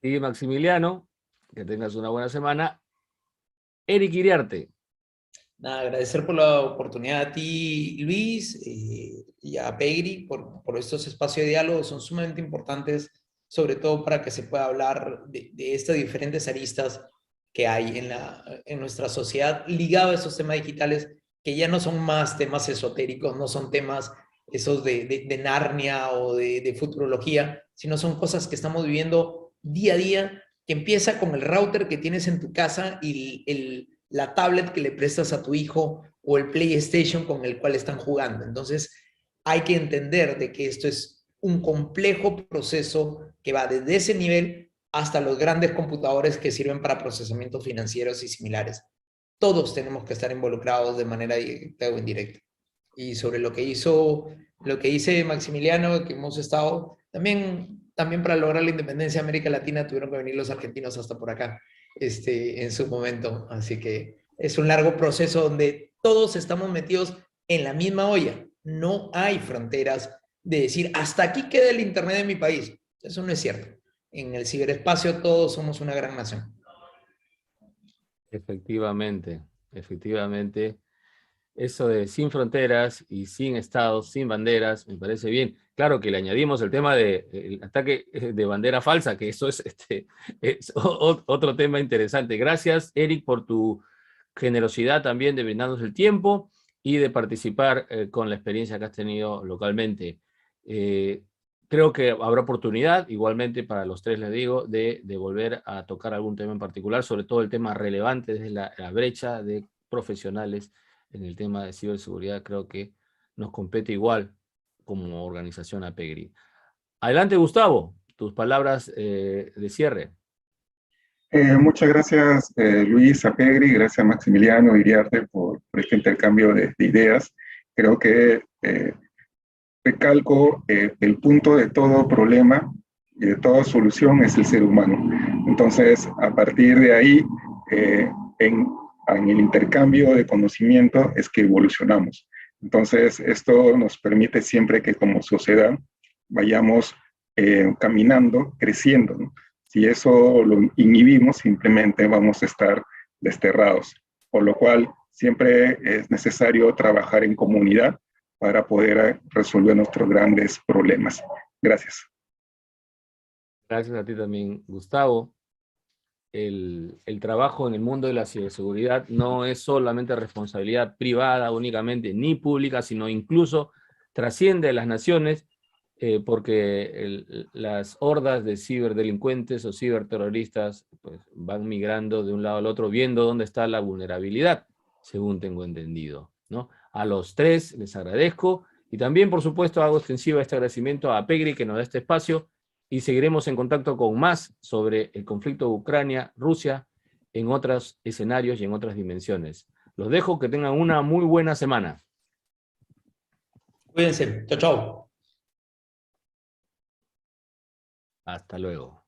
Y Maximiliano, que tengas una buena semana. Eric Iriarte. Nada, agradecer por la oportunidad a ti, Luis, y a Pegri por estos espacios de diálogo. Son sumamente importantes, sobre todo para que se pueda hablar de estas diferentes aristas que hay en nuestra sociedad ligado a esos temas digitales, que ya no son más temas esotéricos, no son temas esos de Narnia o de futurología, sino son cosas que estamos viviendo día a día, que empieza con el router que tienes en tu casa y la tablet que le prestas a tu hijo o el PlayStation con el cual están jugando. Entonces, hay que entender de que esto es un complejo proceso que va desde ese nivel hasta los grandes computadores que sirven para procesamientos financieros y similares. Todos tenemos que estar involucrados de manera directa o indirecta. Y sobre lo que dice Maximiliano, que hemos estado, también para lograr la independencia de América Latina tuvieron que venir los argentinos hasta por acá, en su momento. Así que es un largo proceso donde todos estamos metidos en la misma olla. No hay fronteras de decir, hasta aquí queda el internet de mi país. Eso no es cierto. En el ciberespacio todos somos una gran nación. Efectivamente, efectivamente. Eso de sin fronteras y sin estados, sin banderas, me parece bien. Claro que le añadimos el tema del ataque de bandera falsa, que eso es otro tema interesante. Gracias, Eric, por tu generosidad también de brindarnos el tiempo y de participar con la experiencia que has tenido localmente. Creo que habrá oportunidad, igualmente para los tres les digo, de volver a tocar algún tema en particular, sobre todo el tema relevante desde la brecha de profesionales en el tema de ciberseguridad. Creo que nos compete igual como organización a PEGRI. Adelante, Gustavo, tus palabras de cierre. Muchas gracias, Luis, a Pegri, gracias Maximiliano Iriarte por este intercambio de ideas. Creo que recalco el punto de todo problema y de toda solución es el ser humano. Entonces, a partir de ahí, en el intercambio de conocimiento es que evolucionamos. Entonces, esto nos permite siempre que como sociedad vayamos caminando, creciendo, ¿no? Si eso lo inhibimos, simplemente vamos a estar desterrados. Por lo cual, siempre es necesario trabajar en comunidad para poder resolver nuestros grandes problemas. Gracias. Gracias a ti también, Gustavo. El trabajo en el mundo de la ciberseguridad no es solamente responsabilidad privada únicamente, ni pública, sino incluso trasciende las naciones, porque las hordas de ciberdelincuentes o ciberterroristas pues, van migrando de un lado al otro, viendo dónde está la vulnerabilidad, según tengo entendido, ¿no? A los tres les agradezco, y también, por supuesto, hago extensivo este agradecimiento a PEGRI, que nos da este espacio, y seguiremos en contacto con más sobre el conflicto de Ucrania, Rusia, en otros escenarios y en otras dimensiones. Los dejo, que tengan una muy buena semana. Cuídense. Chao, chao. Hasta luego.